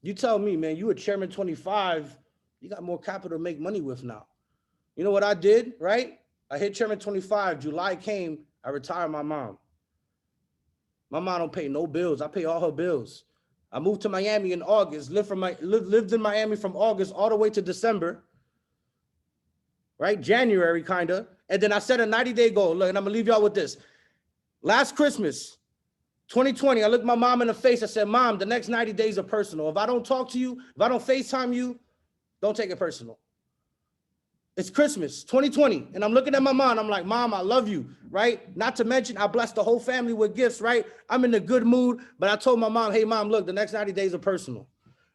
You tell me, man, you a Chairman 25, you got more capital to make money with now. You know what I did, right? I hit Chairman 25, July came, I retired my mom. My mom don't pay no bills. I pay all her bills. I moved to Miami in August, lived in Miami from August all the way to December, right? January, kind of. And then I set a 90-day goal. Look, and I'm going to leave y'all with this. Last Christmas, 2020, I looked my mom in the face. I said, Mom, the next 90 days are personal. If I don't talk to you, if I don't FaceTime you, don't take it personal. It's Christmas, 2020. And I'm looking at my mom. I'm like, Mom, I love you, right? Not to mention, I blessed the whole family with gifts, right? I'm in a good mood. But I told my mom, hey, Mom, look, the next 90 days are personal.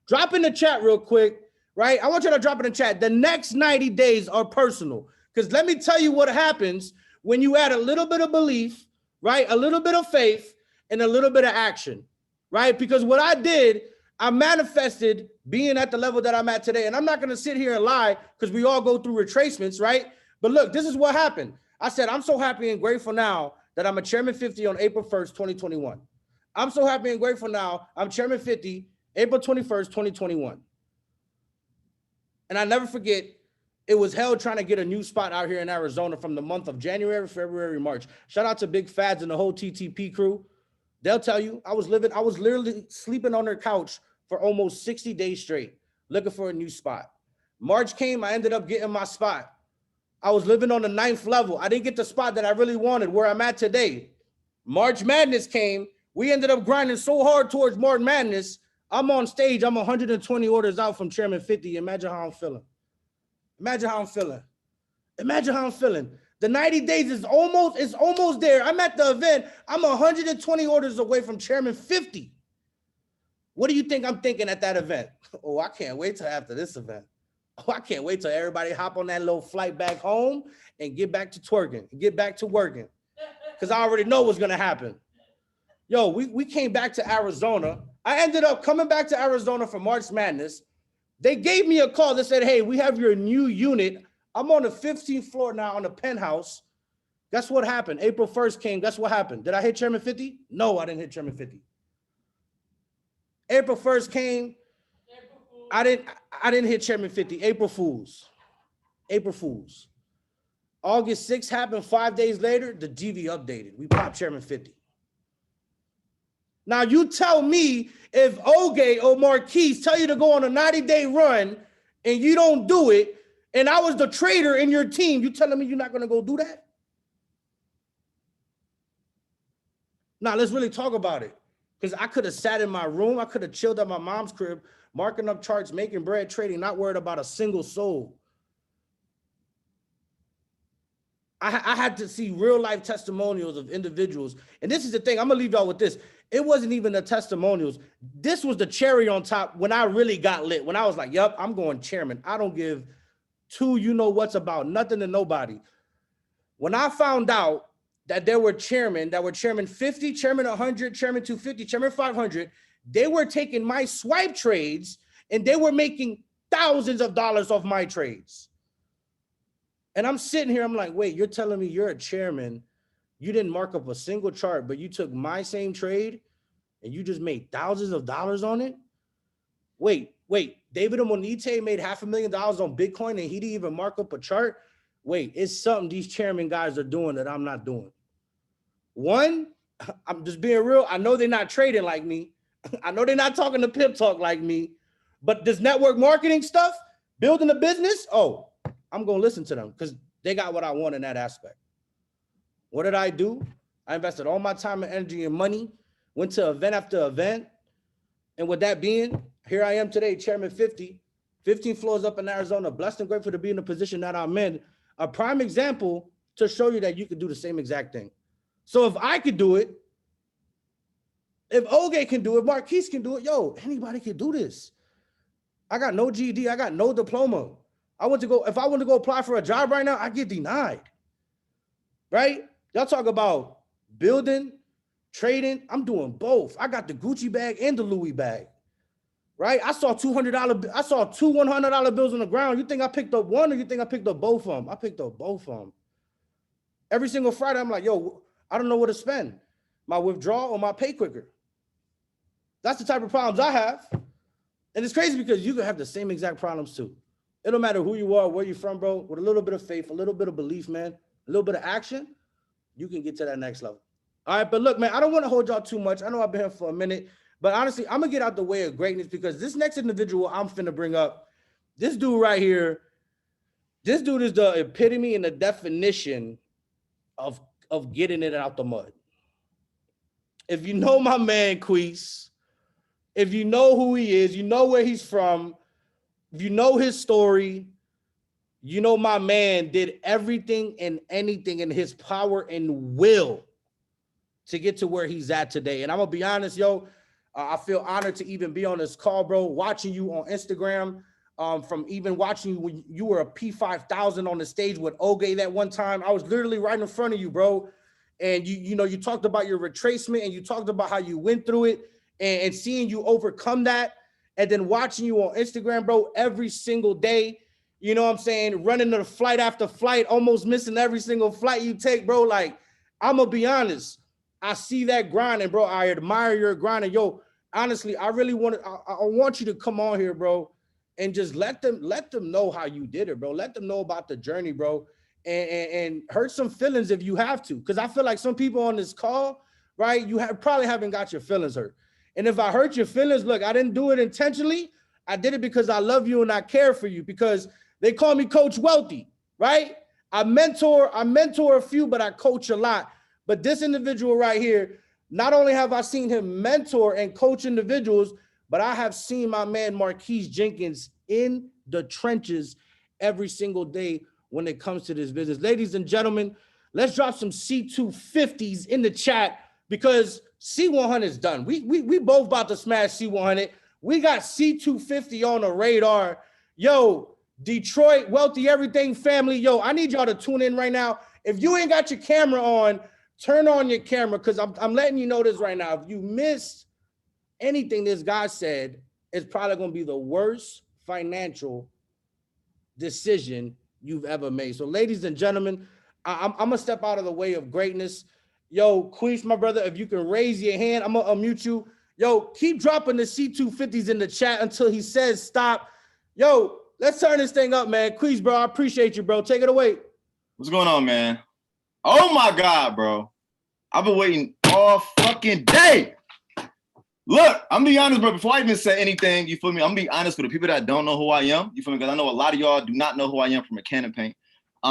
Drop in the chat real quick, right? I want you to drop in the chat. The next 90 days are personal. Because let me tell you what happens when you add a little bit of belief, right? A little bit of faith and a little bit of action, right? Because what I did, I manifested being at the level that I'm at today. And I'm not going to sit here and lie because we all go through retracements, right? But look, this is what happened. I said, I'm so happy and grateful now that I'm a Chairman 50 on April 1st, 2021. I'm so happy and grateful now I'm Chairman 50, April 21st, 2021. And I never forget, it was hell trying to get a new spot out here in Arizona from the month of January, February, March. Shout out to Big Fads and the whole TTP crew. They'll tell you, I was literally sleeping on their couch for almost 60 days straight, looking for a new spot. March came, I ended up getting my spot. I was living on the 9th level. I didn't get the spot that I really wanted, where I'm at today. March Madness came. We ended up grinding so hard towards March Madness. I'm on stage. I'm 120 orders out from Chairman 50. Imagine how I'm feeling. Imagine how I'm feeling. Imagine how I'm feeling. The 90 days is almost there. I'm at the event. I'm 120 orders away from Chairman 50. What do you think I'm thinking at that event? Oh, I can't wait till after this event. Oh, I can't wait till everybody hop on that little flight back home and get back to twerking, get back to working. Because I already know what's going to happen. Yo, we came back to Arizona. I ended up coming back to Arizona for March Madness. They gave me a call. They said, hey, we have your new unit. I'm on the 15th floor now on the penthouse. Guess what happened? April 1st came. Guess what happened? Did I hit Chairman 50? No, I didn't hit Chairman 50. April 1st came. I didn't hit Chairman 50. April Fools. April Fools. August 6th happened. 5 days later, the GV updated. We popped Chairman 50. Now you tell me if Oge or Marquis tell you to go on a 90-day run and you don't do it, and I was the trader in your team, you telling me you're not going to go do that? Now let's really talk about it. Because I could have sat in my room. I could have chilled at my mom's crib, marking up charts, making bread, trading, not worried about a single soul. I had to see real life testimonials of individuals. And this is the thing. I'm going to leave y'all with this. It wasn't even the testimonials. This was the cherry on top when I really got lit. When I was like, yep, I'm going chairman. I don't give two you know what's about, nothing to nobody. When I found out that there were chairman 50, chairman 100, chairman 250, chairman 500, they were taking my swipe trades and they were making thousands of dollars off my trades. And I'm sitting here, I'm like, wait, you're telling me you're a chairman, you didn't mark up a single chart, but you took my same trade and you just made thousands of dollars on it? Wait, David Amonite made $500,000 on Bitcoin and he didn't even mark up a chart? Wait, it's something these chairman guys are doing that I'm not doing. One, I'm just being real. I know they're not trading like me. I know they're not talking to Pip Talk like me, but this network marketing stuff, building a business, oh, I'm going to listen to them because they got what I want in that aspect. What did I do? I invested all my time and energy and money, went to event after event. And with that being, here I am today, Chairman 50, 15 floors up in Arizona, blessed and grateful to be in the position that I'm in. A prime example to show you that you can do the same exact thing. So if I could do it, if Oge can do it, Marquis can do it, yo, anybody can do this. I got no GED, I got no diploma. If I want to go apply for a job right now, I get denied. Right? Y'all talk about building, trading. I'm doing both. I got the Gucci bag and the Louis bag. Right? I saw two $100 bills on the ground. You think I picked up one or you think I picked up both of them? I picked up both of them. Every single Friday, I'm like, yo, I don't know where to spend. My withdrawal or my pay quicker. That's the type of problems I have. And it's crazy because you can have the same exact problems too. It don't matter who you are, where you're from, bro. With a little bit of faith, a little bit of belief, man, a little bit of action, you can get to that next level. All right, but look, man, I don't want to hold y'all too much. I know I've been here for a minute, but honestly, I'm going to get out the way of greatness because this next individual I'm finna bring up, this dude right here, this dude is the epitome and the definition of getting it out the mud. If you know my man, Queese, if you know who he is, you know where he's from, if you know his story, you know my man did everything and anything in his power and will to get to where he's at today. And I'm going to be honest, yo, I feel honored to even be on this call, bro, watching you on Instagram, from even watching you when you were a P5000 on the stage with Oge that one time. I was literally right in front of you, bro. And you talked about your retracement and you talked about how you went through it and seeing you overcome that. And then watching you on Instagram, bro, every single day, you know what I'm saying? Running the flight after flight, almost missing every single flight you take, bro. Like, I'm going to be honest. I see that grind, and bro, I admire your grind. And yo, honestly, I really I want you to come on here, bro, and just let them know how you did it, bro. Let them know about the journey, bro, and hurt some feelings if you have to. Because I feel like some people on this call, right, probably haven't got your feelings hurt. And if I hurt your feelings, look, I didn't do it intentionally. I did it because I love you and I care for you, because they call me Coach Wealthy, right? I mentor a few, but I coach a lot. But this individual right here, not only have I seen him mentor and coach individuals, but I have seen my man Marquis Jenkins in the trenches every single day when it comes to this business. Ladies and gentlemen, let's drop some C250s in the chat because C100 is done. We both about to smash C100. We got C250 on the radar. Yo, Detroit, Wealthy Everything family. Yo, I need y'all to tune in right now. If you ain't got your camera on, turn on your camera, because I'm letting you know this right now. If you missed anything this guy said, it's probably going to be the worst financial decision you've ever made. So, ladies and gentlemen, I'm going to step out of the way of greatness. Yo, Queese, my brother, if you can raise your hand, I'm going to unmute you. Yo, keep dropping the C250s in the chat until he says stop. Yo, let's turn this thing up, man. Queese, bro, I appreciate you, bro. Take it away. What's going on, man? Oh, my God, bro. I've been waiting all fucking day. Look, I'm be honest, bro. Before I even say anything, you feel me? I'm be honest with the people that don't know who I am. You feel me? Because I know a lot of y'all do not know who I am from a can of paint.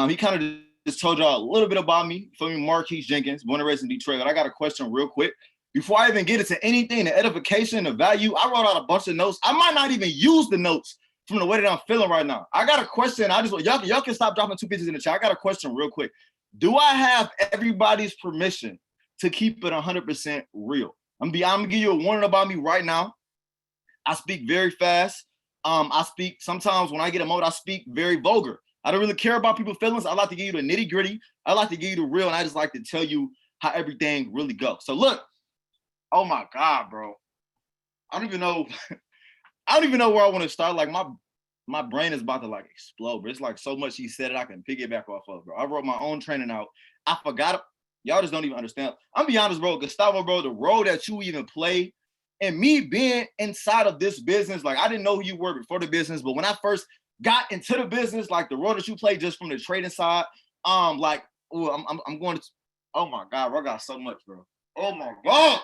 He kind of just told y'all a little bit about me. You feel me? Marquis Jenkins, born and raised in Detroit. But I got a question real quick. Before I even get into anything, the edification, the value, I wrote out a bunch of notes. I might not even use the notes from the way that I'm feeling right now. I got a question. Y'all can stop dropping two pictures in the chat. I got a question real quick. Do I have everybody's permission to keep it 100% real? I'm gonna give you a warning about me right now. I speak very fast. I speak sometimes when I get emoted, I speak very vulgar. I don't really care about people's feelings. I like to give you the nitty gritty. I like to give you the real, and I just like to tell you how everything really goes. So look, oh my God, bro. I don't even know where I want to start. Like my brain is about to like explode, bro. It's like so much he said that I can piggyback off of, bro. I wrote my own training out. I forgot it. Y'all just don't even understand. I'm be honest, bro. Gustavo, bro, the role that you even play and me being inside of this business, like I didn't know who you were before the business, but when I first got into the business, like the role that you play just from the trading side, like, ooh, I'm going to, oh my God, bro, I got so much, bro. Oh my God.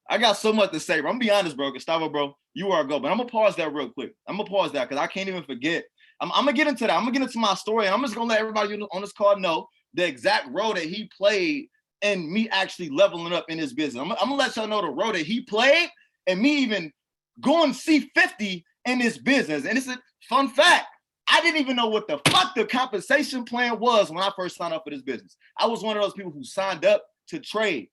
I got so much to say, bro. I'm gonna be honest, bro. Gustavo, bro, you are a go. But I'm gonna pause that real quick. I'm gonna pause that because I can't even forget. I'm gonna get into that. I'm gonna get into my story, and I'm just gonna let everybody on this call know the exact role that he played and me actually leveling up in this business. I'm gonna let y'all know the role that he played and me even going C50 in this business. And it's a fun fact. I didn't even know what the fuck the compensation plan was when I first signed up for this business. I was one of those people who signed up to trade,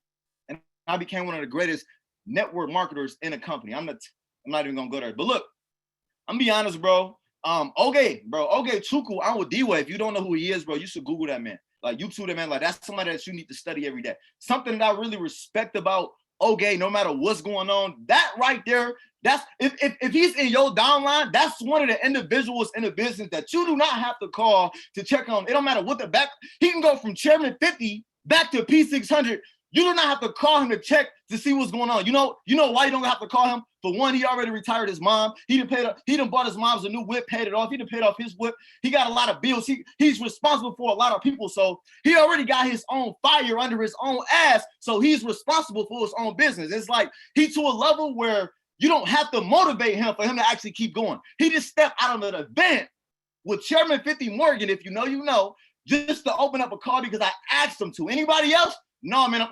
and I became one of the greatest network marketers in a company. I'm not even gonna go there. But look, I'm gonna be honest, bro. Oge Chukwu, I'm with D-Way. If you don't know who he is, bro, you should Google that man. Like, YouTube that man. Like, that's somebody that you need to study every day. Something that I really respect about Oge, no matter what's going on, that right there, that's if he's in your downline, that's one of the individuals in the business that you do not have to call to check on. It don't matter what the back, he can go from Chairman 50 back to P600. You do not have to call him to check to see what's going on. You know why you don't have to call him? For one, he already retired his mom. He done bought his mom's a new whip, paid it off. He done paid off his whip. He got a lot of bills. He's responsible for a lot of people. So he already got his own fire under his own ass. So he's responsible for his own business. It's like he to a level where you don't have to motivate him for him to actually keep going. He just stepped out of an event with Chairman 50 Morgan, if you know, just to open up a call because I asked him to. Anybody else? No, man.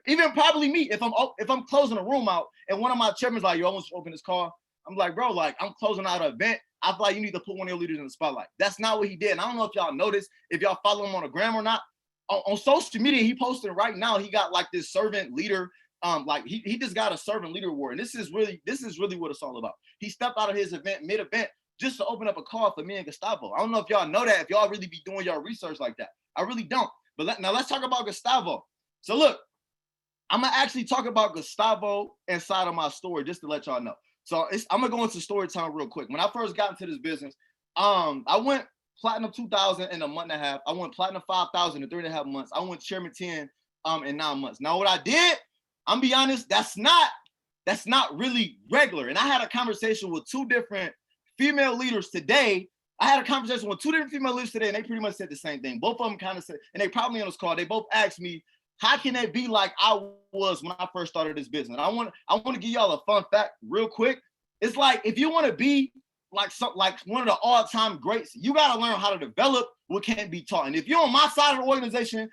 Even probably me. If I'm closing a room out and one of my chairman's like, yo, I want you to open this call. I'm like, bro, like I'm closing out an event. I feel like you need to put one of your leaders in the spotlight. That's not what he did. And I don't know if y'all noticed, if y'all follow him on the gram or not. On social media, he posted right now. He got like this servant leader. Like he just got a servant leader award. And this is really what it's all about. He stepped out of his event mid-event just to open up a call for me and Gustavo. I don't know if y'all know that. If y'all really be doing your research like that, I really don't. But now let's talk about Gustavo. So look, I'm gonna actually talk about Gustavo inside of my story just to let y'all know. So I'm gonna go into story time real quick. When I first got into this business, I went platinum 2,000 in a month and a half. I went platinum 5,000 in 3.5 months. I went chairman 10 in 9 months. Now what I did, I'm be honest, that's not really regular. And I had a conversation with two different female leaders today. I had a conversation with two different female leaders today, and they pretty much said the same thing. Both of them kind of said, and they probably on this call, they both asked me, how can they be like I was when I first started this business? And I want to give y'all a fun fact real quick. It's like, if you want to be like one of the all-time greats, you got to learn how to develop what can't be taught. And if you're on my side of the organization,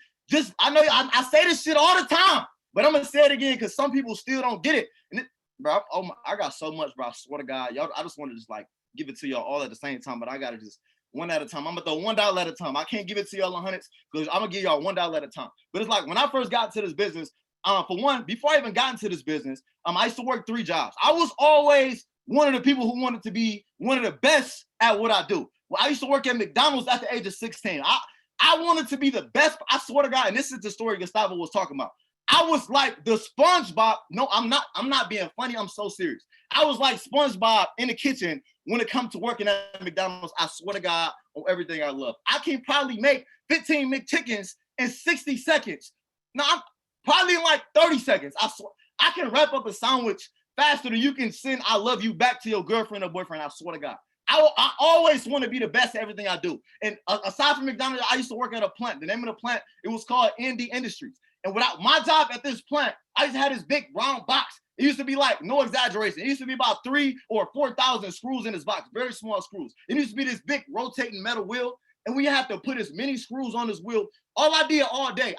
I know I say this shit all the time, but I'm going to say it again because some people still don't get it. And bro, I got so much, bro. I swear to God, y'all, I just want to just like give it to y'all all at the same time, but I got to just one at a time. I'm gonna throw $1 at a time. I can't give it to y'all in hundreds because I'm gonna give y'all $1 at a time. But it's like when I first got into this business, for one, before I even got into this business, I used to work 3 jobs. I was always one of the people who wanted to be one of the best at what I do. Well, I used to work at McDonald's at the age of 16. I wanted to be the best. I swear to God, and this is the story Gustavo was talking about. I was like the SpongeBob. No, I'm not being funny. I'm so serious. I was like SpongeBob in the kitchen when it comes to working at McDonald's. I swear to God on everything I love. I can probably make 15 McChickens in 60 seconds. No, I'm probably in like 30 seconds. I swear, I can wrap up a sandwich faster than you can send I love you back to your girlfriend or boyfriend. I swear to God. I always want to be the best at everything I do. And aside from McDonald's, I used to work at a plant. The name of the plant, it was called ND Industries. And without my job at this plant, I just had this big round box. It used to be like, no exaggeration, it used to be about 3,000 or 4,000 screws in this box, very small screws. It used to be this big rotating metal wheel, and we had to put as many screws on this wheel. All I did all day,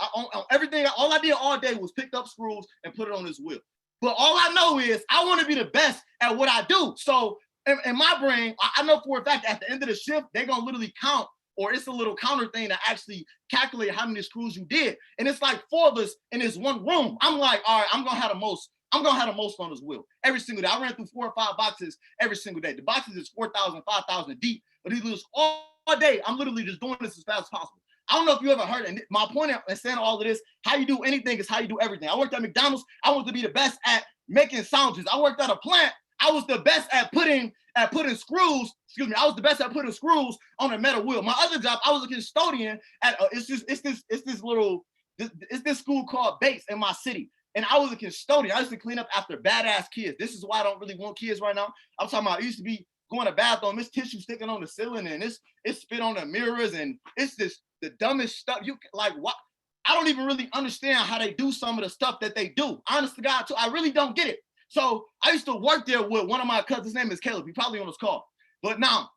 all I did all day was pick up screws and put it on this wheel. But all I know is I want to be the best at what I do. So in my brain, I know for a fact at the end of the shift, they're going to literally count, or it's a little counter thing to actually calculate how many screws you did. And it's like 4 of us in this one room. I'm like, all right, I'm going to have the most on this wheel every single day. I ran through 4 or 5 boxes every single day. The boxes is 4,000, 5,000 deep, but he lose all day. I'm literally just doing this as fast as possible. I don't know if you ever heard it. And my point in saying all of this, how you do anything is how you do everything. I worked at McDonald's. I wanted to be the best at making sandwiches. I worked at a plant. I was the best at putting screws. Excuse me. I was the best at putting screws on a metal wheel. My other job, I was a custodian at it's this school called Bates in my city. And I was a custodian. I used to clean up after badass kids. This is why I don't really want kids right now. I'm talking about I used to be going to bathroom, this tissue sticking on the ceiling, and it's spit on the mirrors, and it's just the dumbest stuff. You like what? I don't even really understand how they do some of the stuff that they do. Honest to God, too, I really don't get it. So I used to work there with one of my cousins. His name is Caleb. He probably on his call. But now,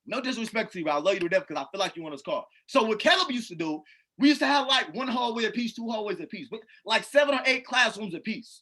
no disrespect to you, but I love you to death because I feel like you on his call. So what Caleb used to do, We used to have like one hallway apiece, 2 hallways apiece, but like 7 or 8 classrooms apiece.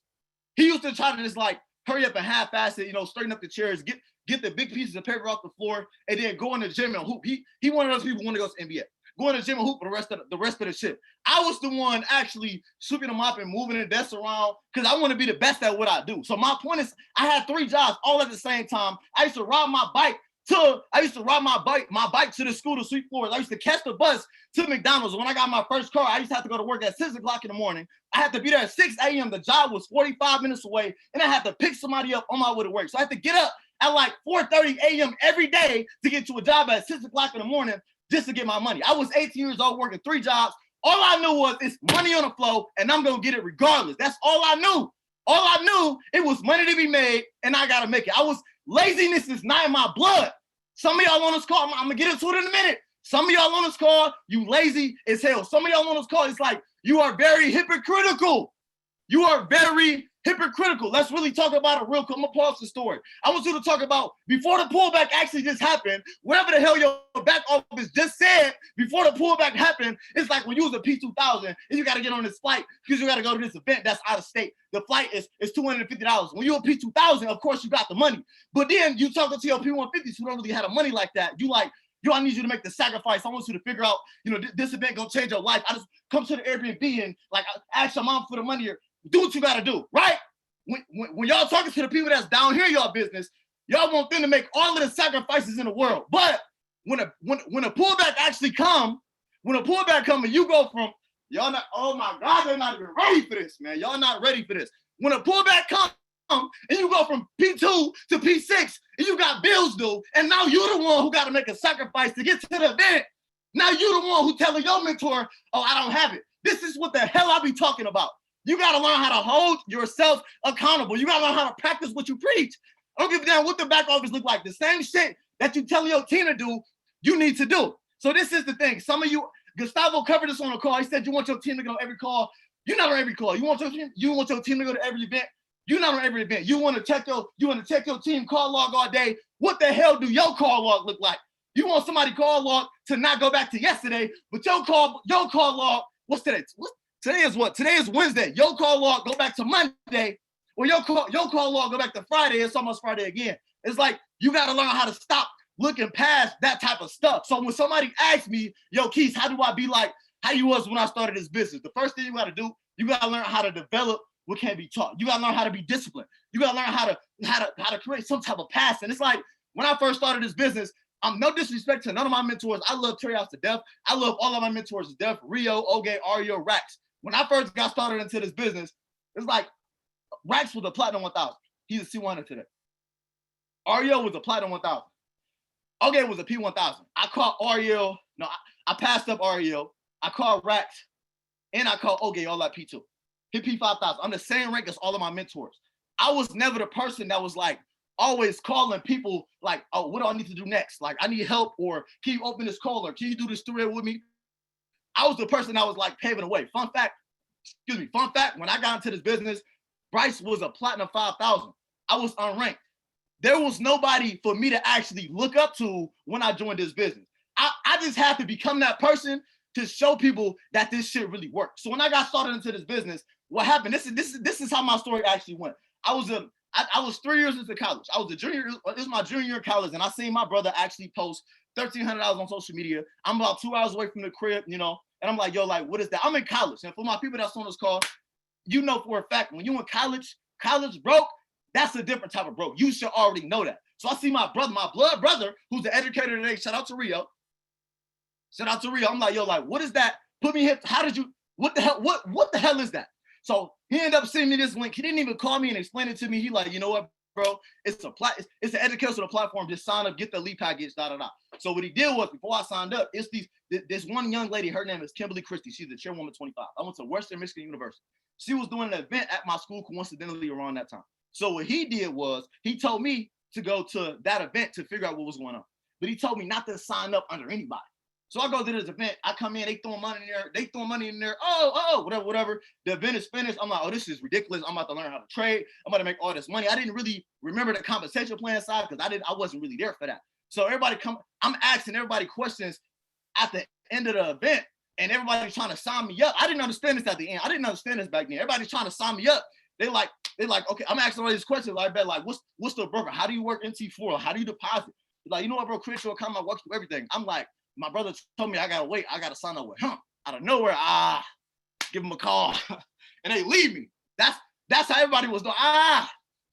He used to try to just like hurry up and half-ass it, straighten up the chairs, get the big pieces of paper off the floor, and then go in the gym and hoop. He one of those people who want to go to NBA. Go in the gym and hoop for the rest of the shit. I was the one actually sweeping them up and moving the desks around because I want to be the best at what I do. So my point is, I had 3 jobs all at the same time. I used to ride my bike to the school to sweep floors. I used to catch the bus to McDonald's. When I got my first car, I used to have to go to work at 6 o'clock in the morning. I had to be there at 6 a.m. The job was 45 minutes away, and I had to pick somebody up on my way to work. So I had to get up at like 4:30 a.m. every day to get to a job at 6 o'clock in the morning just to get my money. I was 18 years old working 3 jobs. All I knew was it's money on the flow, and I'm going to get it regardless. That's all I knew. All I knew, it was money to be made, and I got to make it. Laziness is not in my blood. Some of y'all on this call, I'm going to get into it in a minute. Some of y'all on this call, you lazy as hell. Some of y'all on this call, it's like, you are very hypocritical. You are very hypocritical. Let's really talk about it real quick. I'm going to pause the story. I want you to talk about, before the pullback actually just happened, whatever the hell your back office just said before the pullback happened, it's like when you was a P2000 and you got to get on this flight because you got to go to this event that's out of state. The flight is $250. When you're a P2000, of course, you got the money. But then you talking to your P150s who don't really have the money like that. You like, I need you to make the sacrifice. I want you to figure out, this event gonna change your life. I just come to the Airbnb and like ask your mom for the money or do what you gotta do, right? When y'all talking to the people that's down here in y'all business, y'all want them to make all of the sacrifices in the world. But when a pullback actually come, and you go from, y'all not, oh my God, they're not even ready for this, man. Y'all not ready for this. When a pullback comes, and you go from P2 to P6, and you got bills due, and now you're the one who got to make a sacrifice to get to the event. Now you're the one who telling your mentor, oh, I don't have it. This is what the hell I be talking about. You got to learn how to hold yourself accountable. You got to learn how to practice what you preach. I don't give a damn what the back office look like. The same shit that you tell your team to do, you need to do. So this is the thing. Some of you, Gustavo covered this on a call. He said you want your team to go to every call. You're not on every call. You want your team to go to every event. You're not on every event. You want to check your team call log all day. What the hell do your call log look like? You want somebody call log to not go back to yesterday, but your call log, what's today? Today is what? Today is Wednesday. Your call log go back to Monday, or your call log go back to Friday. It's almost Friday again. It's like you got to learn how to stop looking past that type of stuff. So when somebody asks me, yo, Keith, how do I be like how you was when I started this business? The first thing you got to do, you got to learn how to develop what can't be taught. You got to learn how to be disciplined. You got to learn how to create some type of passion. It's like when I first started this business, no disrespect to none of my mentors. I love Terry House to death. I love all of my mentors to death. Rio, Oge, Ario, Rax. When I first got started into this business, it's like Rax was a Platinum 1000. He's a C100 today. Ario was a Platinum 1000. Oge was a P1000. I called Ario. No, I passed up Ario. I called Rax. And I called Oge all at P2. Hit P5000. I'm the same rank as all of my mentors. I was never the person that was like always calling people like, oh, what do I need to do next? Like, I need help, or can you open this call, or can you do this through with me? I was the person that was like paving the way. Fun fact, when I got into this business, Bryce was a Platinum 5000. I was unranked. There was nobody for me to actually look up to when I joined this business. I just had to become that person to show people that this shit really works. So when I got started into this business, what happened? This is how my story actually went. I was 3 years into college. I was a junior. This is my junior year of college, and I seen my brother actually post $1,300 on social media. I'm about 2 hours away from the crib, and I'm like, yo, like, what is that? I'm in college, and for my people that's on this call, for a fact, when you in college broke, that's a different type of broke. You should already know that. So I see my blood brother, who's the educator today. Shout out to Rio. I'm like, yo, like, what is that? Put me here. How did you? What the hell? What the hell is that? So he ended up sending me this link. He didn't even call me and explain it to me. He like, you know what, bro? It's an educational platform. Just sign up, get the lead package, da. So what he did was, before I signed up, it's this one young lady. Her name is Kimberly Christie. She's the chairwoman 25. I went to Western Michigan University. She was doing an event at my school coincidentally around that time. So what he did was he told me to go to that event to figure out what was going on. But he told me not to sign up under anybody. So I go to this event. I come in, they throwing money in there. Oh, whatever. The event is finished. I'm like, oh, this is ridiculous. I'm about to learn how to trade. I'm about to make all this money. I didn't really remember the compensation plan side because I wasn't really there for that. So I'm asking everybody questions at the end of the event. and everybody's trying to sign me up. I didn't understand this at the end. I didn't understand this back then. Everybody's trying to sign me up. They're like, okay, I'm asking all these questions. Like, what's the broker? How do you work NT4? How do you deposit? Like, you know what, bro? Create your account. I walk through everything. I'm like, my brother told me I gotta wait. I gotta sign up with him. Out of nowhere, give him a call, and they leave me. That's how everybody was doing.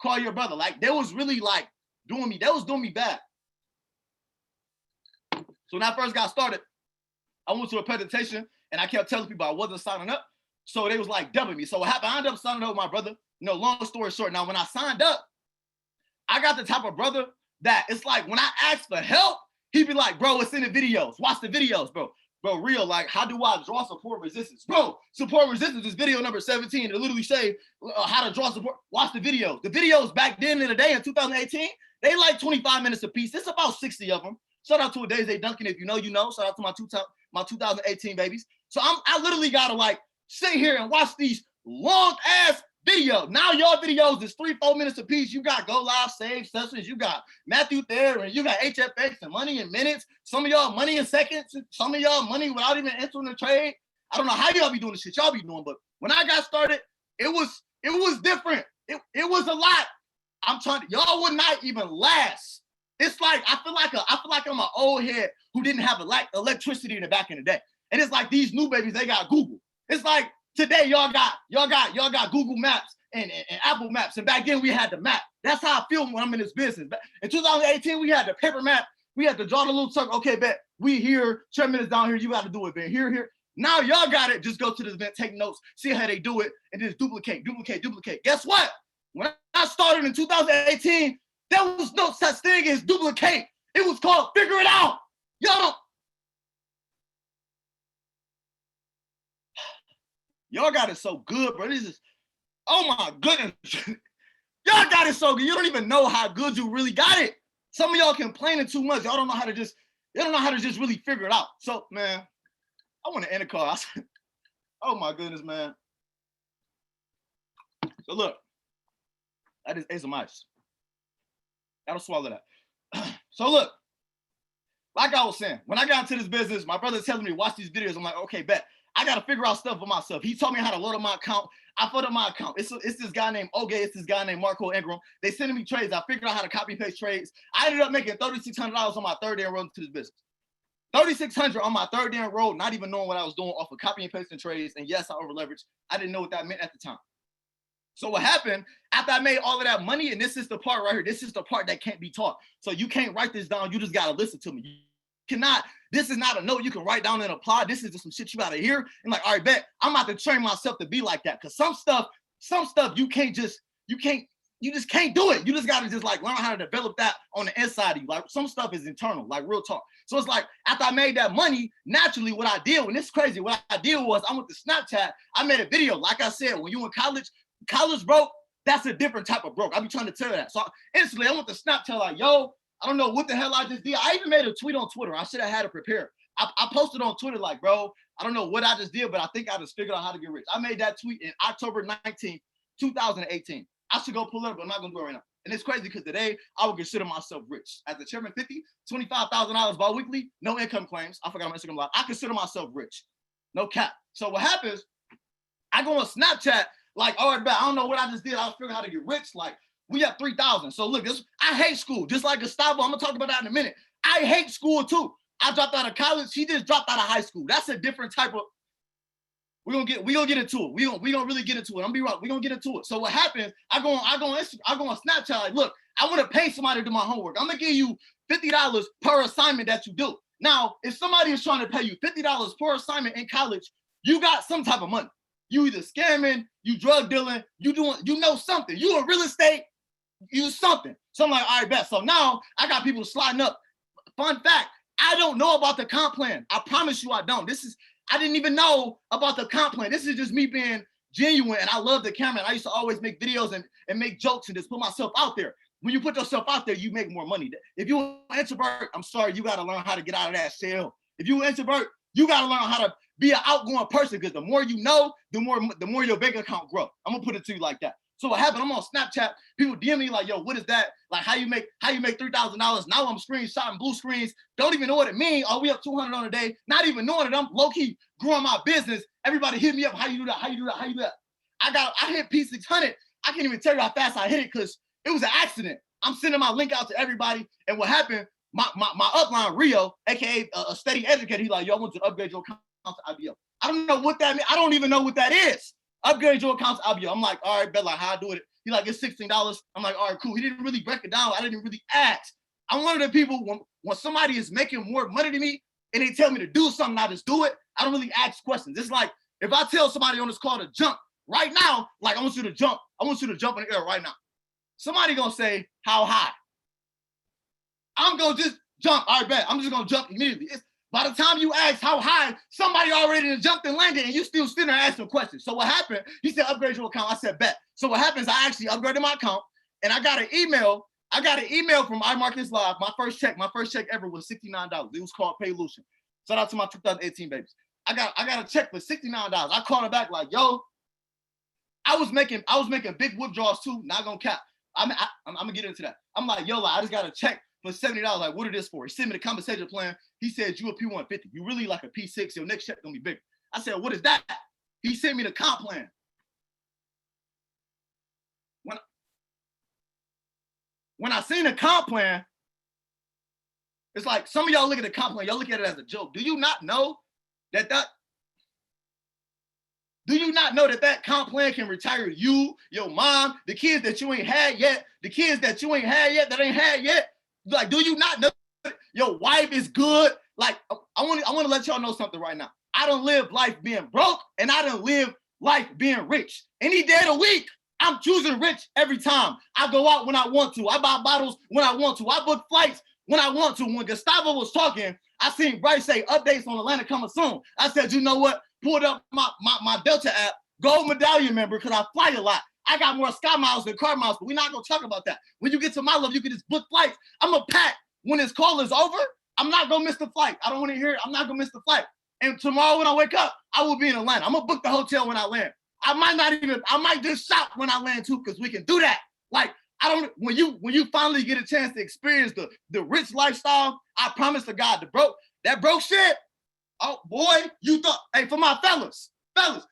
Call your brother. Like, they was really like doing me. They was doing me bad. So when I first got started, I went to a presentation and I kept telling people I wasn't signing up. So they was like dubbing me. So what happened? I ended up signing up with my brother. You know, long story short. Now, when I signed up, I got the type of brother that it's like when I ask for help, he'd be like, bro, it's in the videos. Watch the videos, bro. Bro, real, like, how do I draw support resistance? Bro, support resistance is video number 17. It literally say how to draw support. Watch the videos. The videos back then in the day in 2018, they like 25 minutes a piece. It's about 60 of them. Shout out to Adeze Duncan. If you know, you know. Shout out to my 2018 babies. So I literally gotta like sit here and watch these long ass videos. Now your videos is 3-4 minutes a piece. You got Go Live, Save Sessions. You got Matthew Thayer, and you got HFX and money in minutes. Some of y'all money in seconds. Some of y'all money without even entering the trade. I don't know how y'all be doing the shit y'all be doing, but when I got started, it was different. It was a lot. I'm trying to, y'all would not even last. It's like I feel like I'm an old head who didn't have electricity in the back in the day. And it's like these new babies, they got Google. It's like today y'all got Google Maps and Apple Maps, and back then we had the map. That's how I feel when I'm in this business. In 2018, we had the paper map. We had to draw the little circle. Okay, bet we here, 10 minutes down here. You got to do it, man. Here. Now y'all got it. Just go to this event, take notes, see how they do it, and just duplicate. Guess what? When I started in 2018, there was no such thing as duplicate. It was called figure it out. Y'all got it so good, bro. This is, oh my goodness. Y'all got it so good. You don't even know how good you really got it. Some of y'all complaining too much. Y'all don't know how to just really figure it out. So, man, I want to end the call. Oh my goodness, man. So look, I just ate some ice. Gotta swallow that. So look, like I was saying, when I got into this business, my brother telling me, watch these videos. I'm like, okay, bet. I got to figure out stuff for myself. He told me how to load up my account. I put up my account. It's this guy named Oge. It's this guy named Marco Ingram. They sending me trades. I figured out how to copy paste trades. I ended up making $3,600 on my third day enrolled into this business. $3,600 on my third day enrolled, not even knowing what I was doing off of copy and pasting trades. And yes, I over leveraged. I didn't know what that meant at the time. So what happened after I made all of that money, and this is the part right here. This is the part that can't be taught. So you can't write this down. You just got to listen to me. You cannot. This is not a note you can write down and apply. This is just some shit you gotta hear. And like, all right, bet I'm about to train myself to be like that. Cause some stuff you just can't do it. You just gotta just like learn how to develop that on the inside of you. Like some stuff is internal, like real talk. So it's like after I made that money, naturally what I did, and it's crazy, what I did was I went to Snapchat, I made a video. Like I said, when you in college broke, that's a different type of broke. I be trying to tell you that. So instantly I went to Snapchat like, yo, I don't know what the hell I just did. I even made a tweet on Twitter. I should have had it prepared. I posted on Twitter like, bro, I don't know what I just did, but I think I just figured out how to get rich. I made that tweet in October 19th, 2018. I should go pull it up, but I'm not going to do it right now. And it's crazy because today I would consider myself rich. As the chairman, $25,000 bi-weekly, no income claims. I forgot my Instagram live. I consider myself rich. No cap. So what happens, I go on Snapchat like, all right, I don't know what I just did. I was figuring out how to get rich. Like, we have 3,000. So look, I hate school. Just like Gustavo, I'm gonna talk about that in a minute. I hate school too. I dropped out of college. He just dropped out of high school. That's a different type of. We're gonna get into it. We gonna really get into it. I'm gonna be right. We're gonna get into it. So what happens? I go on Snapchat. Like, look, I want to pay somebody to do my homework. I'm gonna give you $50 per assignment that you do. Now, if somebody is trying to pay you $50 per assignment in college, you got some type of money. You either scamming, you drug dealing, you know something. You in real estate. Use something. So I'm like, all right, bet. So now I got people sliding up. Fun fact, I don't know about the comp plan. I promise you I don't. I didn't even know about the comp plan. This is just me being genuine, and I love the camera. And I used to always make videos and make jokes and just put myself out there. When you put yourself out there, you make more money. If you're an introvert, I'm sorry, you got to learn how to get out of that shell. If you're an introvert, you got to learn how to be an outgoing person, because the more you know, the more your bank account grow. I'm going to put it to you like that. So what happened? I'm on Snapchat. People DM me like, yo, what is that? Like, how you make $3,000? Now I'm screenshotting blue screens. Don't even know what it means. Oh, we up 200 on a day. Not even knowing it. I'm low key growing my business. Everybody hit me up. How you do that? How you do that? How you do that? I hit P600. I can't even tell you how fast I hit it because it was an accident. I'm sending my link out to everybody. And what happened? My upline Rio, aka a steady educator, he's like, yo, I want to upgrade your account to IBO. I don't know what that means. I don't even know what that is. Upgrade your account to IBO. I'm like, all right, bet, like, how I do it? He's like, it's $16. I'm like, all right, cool. He didn't really break it down. I didn't really ask. I'm one of the people, when somebody is making more money than me and they tell me to do something, I just do it. I don't really ask questions. It's like, if I tell somebody on this call to jump right now, like, I want you to jump in the air right now. Somebody gonna say, how high? I'm gonna just jump. All right, bet. I'm just gonna jump immediately. By the time you ask how high, somebody already jumped and landed, and you still sitting there asking questions. So what happened? He said, upgrade your account. I said, bet. So what happens? I actually upgraded my account, and I got an email. From Marquis Live. My first check ever was $69. It was called Paylution. Shout out to my 2018 babies. I got a check for $69. I called him back like, yo, I was making big withdrawals too. Not gonna cap. I'm gonna get into that. I'm like, yo, like, I just got a check for $70. Like, what is this for? He sent me the compensation plan. He said, you a P150. You really like a P6. Your next check gonna be bigger. I said, what is that? He sent me the comp plan. When I seen the comp plan, it's like some of y'all look at the comp plan, y'all look at it as a joke. Do you not know that comp plan can retire you, your mom, the kids that you ain't had yet, that ain't had yet? Like, do you not know your wife is good? Like, I want to let y'all know something right now. I don't live life being broke, and I don't live life being rich. Any day of the week, I'm choosing rich every time. I go out when I want to. I buy bottles when I want to. I book flights when I want to. When Gustavo was talking, I seen Bryce say updates on Atlanta coming soon. I said, you know what? Pulled up my Delta app, gold medallion member, because I fly a lot. I got more sky miles than car miles, but we're not going to talk about that. When you get to my level, you can just book flights. I'm a pack. When this call is over, I'm not going to miss the flight. I don't want to hear it. I'm not going to miss the flight. And tomorrow when I wake up, I will be in Atlanta. I'm going to book the hotel when I land. I might just shop when I land too, because we can do that. Like, when you finally get a chance to experience the rich lifestyle, I promise to God, that broke shit, oh boy, you thought, hey, for my fellas,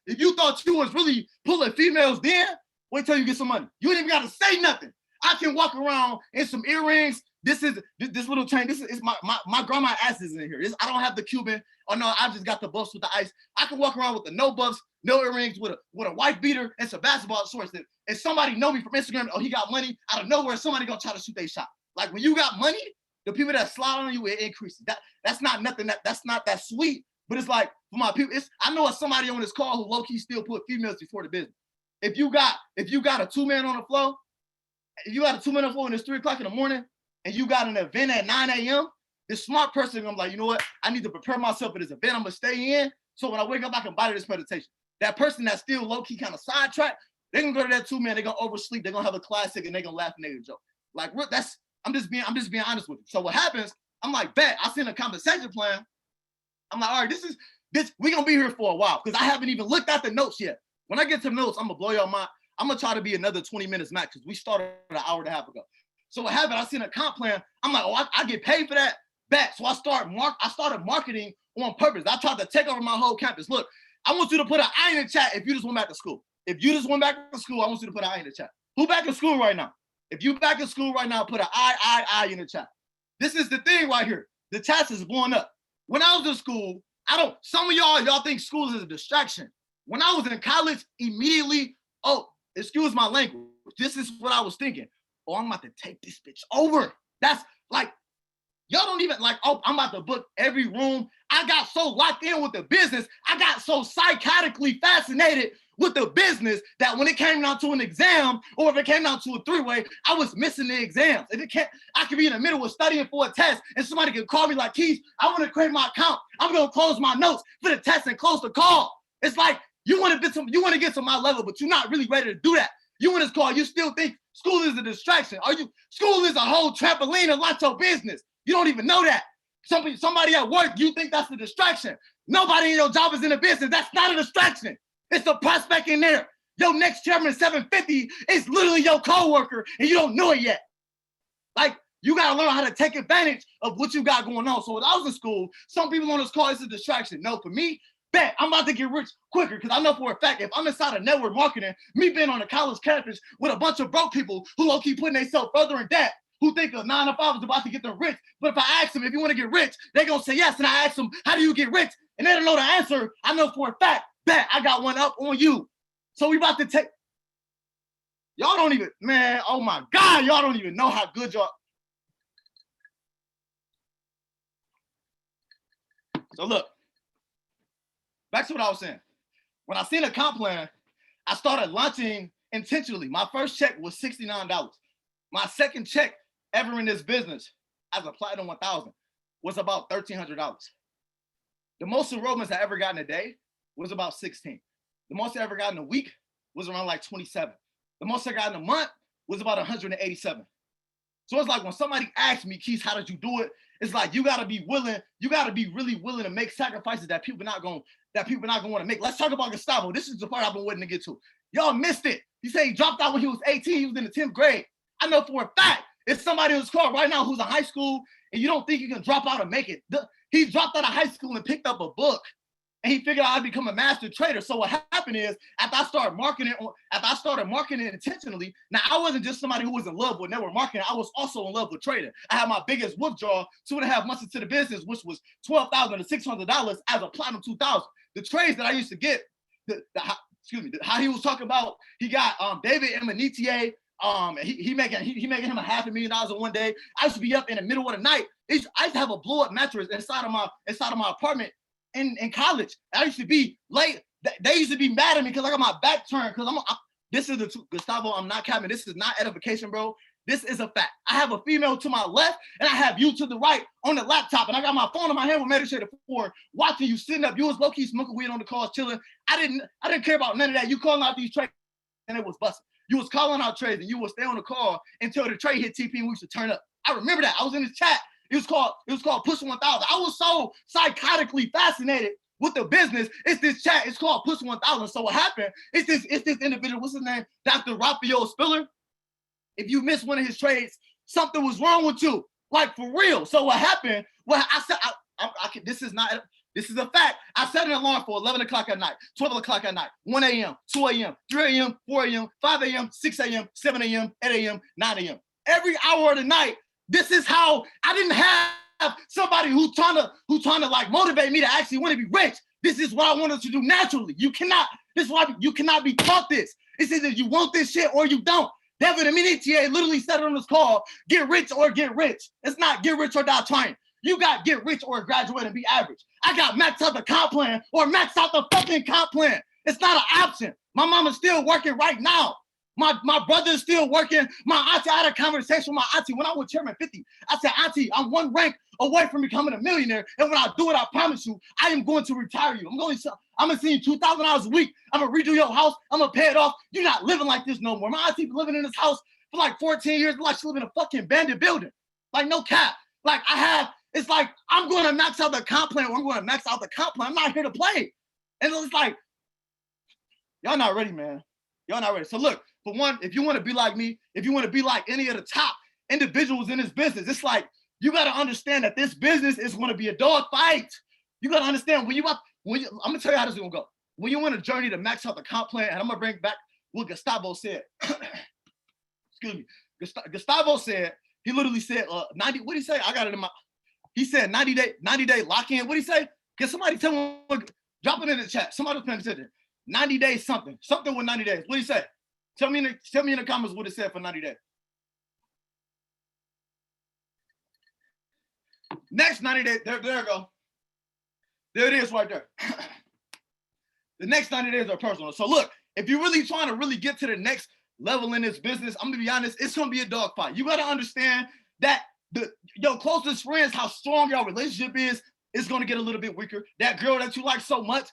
if you thought you was really pulling females then, wait till you get some money. You ain't even got to say nothing. I can walk around in some earrings. This little chain. This is my grandma ass is in here. I don't have the Cuban. Oh no, I just got the buffs with the ice. I can walk around with the no buffs, no earrings, with a white beater and some basketball shorts. And somebody know me from Instagram. Oh, he got money. Out of nowhere, somebody gonna try to shoot their shot. Like, when you got money, the people that slide on you, it increases. That's not nothing. That's not that sweet. But it's like, for my people, I know it's somebody on this call who low key still put females before the business. If you got a 2-man on the floor, and it's 3 o'clock in the morning, and you got an event at 9 a.m., this smart person, I'm like, you know what? I need to prepare myself for this event I'm gonna stay in. So when I wake up, I can body this meditation. That person that's still low-key kind of sidetracked, they're gonna go to that 2-man, they're gonna oversleep, they're gonna have a classic, and they're gonna laugh and they're gonna joke. Like, I'm just being honest with you. So what happens, I'm like, bet, I seen a compensation plan. I'm like, all right, this, we're gonna be here for a while, because I haven't even looked at the notes yet. When I get to the notes, I'm gonna blow your mind. I'm gonna try to be another 20 minutes max, because we started an hour and a half ago. So what happened, I seen a comp plan. I'm like, oh, I get paid for that? Bet. So I started marketing on purpose. I tried to take over my whole campus. Look, I want you to put an I in the chat if you just went back to school. If you just went back to school, I want you to put an I in the chat. Who back in school right now? If you back in school right now, put an I in the chat. This is the thing right here. The chat is blowing up. When I was in school, some of y'all think school is a distraction. When I was in college, immediately, oh, excuse my language, this is what I was thinking. Oh, I'm about to take this bitch over. That's like, y'all don't even like, oh, I'm about to book every room. I got so locked in with the business. I got so psychotically fascinated with the business that when it came down to an exam, or if it came down to a 3-way, I was missing the exams. I could be in the middle of studying for a test, and somebody could call me like, Keith, I want to create my account. I'm going to close my notes for the test and close the call. It's like, you want to get to my level, but you're not really ready to do that. You in this call, you still think school is a distraction. School is a whole trampoline of lots of business. You don't even know that. Somebody at work, you think that's a distraction. Nobody in your job is in a business. That's not a distraction. It's a prospect in there. Your next chairman 750 is literally your coworker and you don't know it yet. Like, you gotta learn how to take advantage of what you got going on. So when I was in school, some people on this call, it's a distraction. No, for me, bet I'm about to get rich quicker because I know for a fact if I'm inside of network marketing, me being on a college campus with a bunch of broke people who low-key putting themselves further in debt, who think a 9 to 5 is about to get them rich. But if I ask them, if you want to get rich, they're going to say yes. And I ask them, how do you get rich? And they don't know the answer. I know for a fact, bet I got one up on you. So we about to take, y'all don't even, man, oh my God, y'all don't even know how good y'all. So look, back to what I was saying. When I seen a comp plan, I started launching intentionally. My first check was $69. My second check ever in this business as a Platinum 1000 was about $1,300. The most enrollments I ever got in a day was about 16. The most I ever got in a week was around like 27. The most I got in a month was about 187. So it's like when somebody asks me, Keith, how did you do it? It's like you gotta be willing, you gotta be really willing to make sacrifices that people not gonna want to make. Let's talk about Gustavo. This is the part I've been waiting to get to. Y'all missed it. He said he dropped out when he was 18, he was in the 10th grade. I know for a fact, if somebody in this car right now who's in high school and you don't think you can drop out and make it, he dropped out of high school and picked up a book and he figured out how to become a master trader. So what happened is after I started marketing intentionally, now I wasn't just somebody who was in love with network marketing, I was also in love with trading. I had my biggest withdrawal 2.5 months into the business, which was $12,600 as a Platinum 2000. The trades that I used to get, how he was talking about, he got David Emanitier, he making him $500,000 in one day. I used to be up in the middle of the night. I used to have a blow up mattress inside of my apartment in college. I used to be late. They used to be mad at me because I got my back turned. Because this is the truth, Gustavo. I'm not capping. This is not edification, bro. This is a fact. I have a female to my left and I have you to the right on the laptop, and I got my phone in my hand with Meditator 4, watching you sitting up. You was low key smoking weed on the calls, chilling. I didn't care about none of that. You calling out these trades and it was busting. You was calling out trades and you would stay on the call until the trade hit TP and we used to turn up. I remember that. I was in this chat. It was called Push 1000. I was so psychotically fascinated with the business. It's this chat. It's called Push 1000. So what happened? It's this individual. What's his name? Dr. Raphael Spiller. If you missed one of his trades, something was wrong with you, like for real. So what happened? Well, I said, this is a fact. I set an alarm for 11 o'clock at night, 12 o'clock at night, 1 a.m., 2 a.m., 3 a.m., 4 a.m., 5 a.m., 6 a.m., 7 a.m., 8 a.m., 9 a.m. Every hour of the night. This is how I didn't have somebody who's trying to like motivate me to actually want to be rich. This is what I wanted to do naturally. This is why you cannot be taught this. It's either you want this shit or you don't. David Emanitier literally said it on this call, get rich or get rich. It's not get rich or die trying. You got get rich or graduate and be average. I got maxed out the comp plan or maxed out the fucking comp plan. It's not an option. My mama's still working right now. My brother's still working. My auntie, I had a conversation with my auntie when I was Chairman 50. I said, Auntie, I'm one rank away from becoming a millionaire. And when I do it, I promise you, I am going to retire you. I'm going to send you $2,000 a week. I'm going to redo your house. I'm going to pay it off. You're not living like this no more. My auntie been living in this house for like 14 years, like she live in a fucking abandoned building. Like no cap. Like it's like, I'm going to max out the comp plan. I'm going to max out the comp plan. I'm not here to play. And it's like, y'all not ready, man. Y'all not ready. So look, for one, if you want to be like me, if you want to be like any of the top individuals in this business, it's like, you got to understand that this business is going to be a dog fight. You got to understand I'm going to tell you how this is going to go. When you want a journey to max out the comp plan, and I'm going to bring back what Gustavo said. Excuse me. Gustavo said, he literally said 90, what did he say? I got it in my, he said 90 day lock-in. What did he say? Can somebody tell me, drop it in the chat. Somebody's paying attention. 90 days something with 90 days. What did he say? Tell me in the comments what it said for 90 days. Next 90 days, there we go. There it is right there. The next 90 days are personal. So look, if you're really trying to really get to the next level in this business, I'm gonna be honest, it's gonna be a dogfight. You gotta understand that your closest friends, how strong your relationship is gonna get a little bit weaker. That girl that you like so much,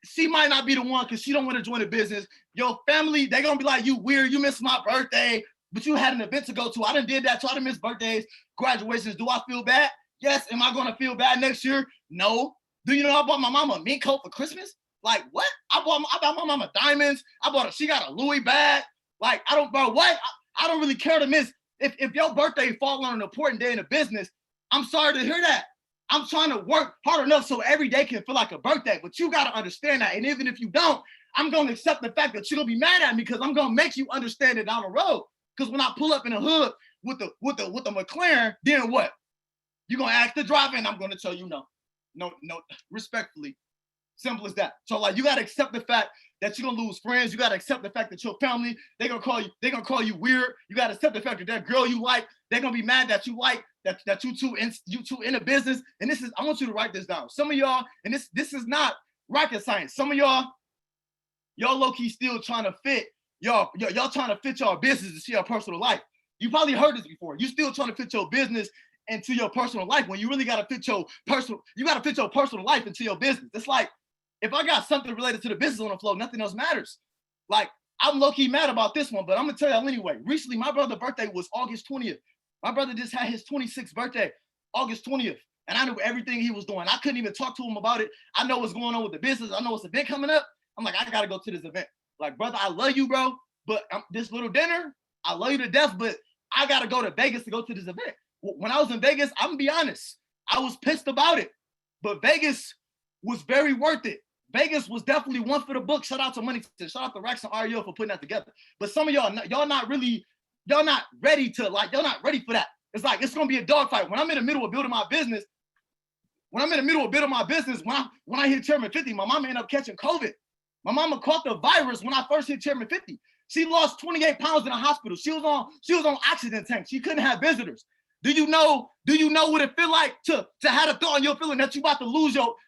she might not be the one because she don't want to join the business. Your family, they're gonna be like, you weird, you missed my birthday, but you had an event to go to. I done did that, so I done missed birthdays, graduations. Do I feel bad? Yes. Am I gonna feel bad next year? No. Do you know I bought my mama a mink coat for Christmas? Like, what? I bought my mama diamonds. She got a Louis bag. Like, I don't, bro, what? I don't really care to miss. If your birthday falls on an important day in the business, I'm sorry to hear that. I'm trying to work hard enough so every day can feel like a birthday, but you got to understand that. And even if you don't, I'm going to accept the fact that you're going to be mad at me because I'm going to make you understand it down the road. Because when I pull up in the hood with the McLaren, then what? You're going to ask the driver and I'm going to tell you no. No, respectfully. Simple as that. So like, you got to accept the fact that you're going to lose friends. You got to accept the fact that your family, they're going to call you weird. You got to accept the fact that girl you like, they're going to be mad that you like, that you two in a business. And this is, I want you to write this down. Some of y'all, and this is not rocket science. Some of y'all low-key still trying to fit, y'all trying to fit your business into your personal life. You probably heard this before. You still trying to fit your business into your personal life when you really got to fit your personal life into your business. It's like, if I got something related to the business on the floor, nothing else matters. Like, I'm low-key mad about this one, but I'm gonna tell y'all anyway. Recently, my brother's birthday was August 20th. My brother just had his 26th birthday, August 20th. And I knew everything he was doing. I couldn't even talk to him about it. I know what's going on with the business. I know it's an event coming up. I'm like, I gotta go to this event. Like, brother, I love you, bro. But this little dinner, I love you to death, but I gotta go to Vegas to go to this event. When I was in Vegas, I'm gonna be honest, I was pissed about it. But Vegas was very worth it. Vegas was definitely one for the book. Shout out to Money. Shout out to Rex and REO for putting that together. But some of y'all not ready for that. It's like, it's gonna be a dogfight. When I'm in the middle of building my business, when I hit Chairman 50, my mama ended up catching COVID. My mama caught the virus when I first hit Chairman 50. She lost 28 pounds in the hospital. She was on oxygen tank. She couldn't have visitors. Do you know what it feel like to have a thought on your feeling that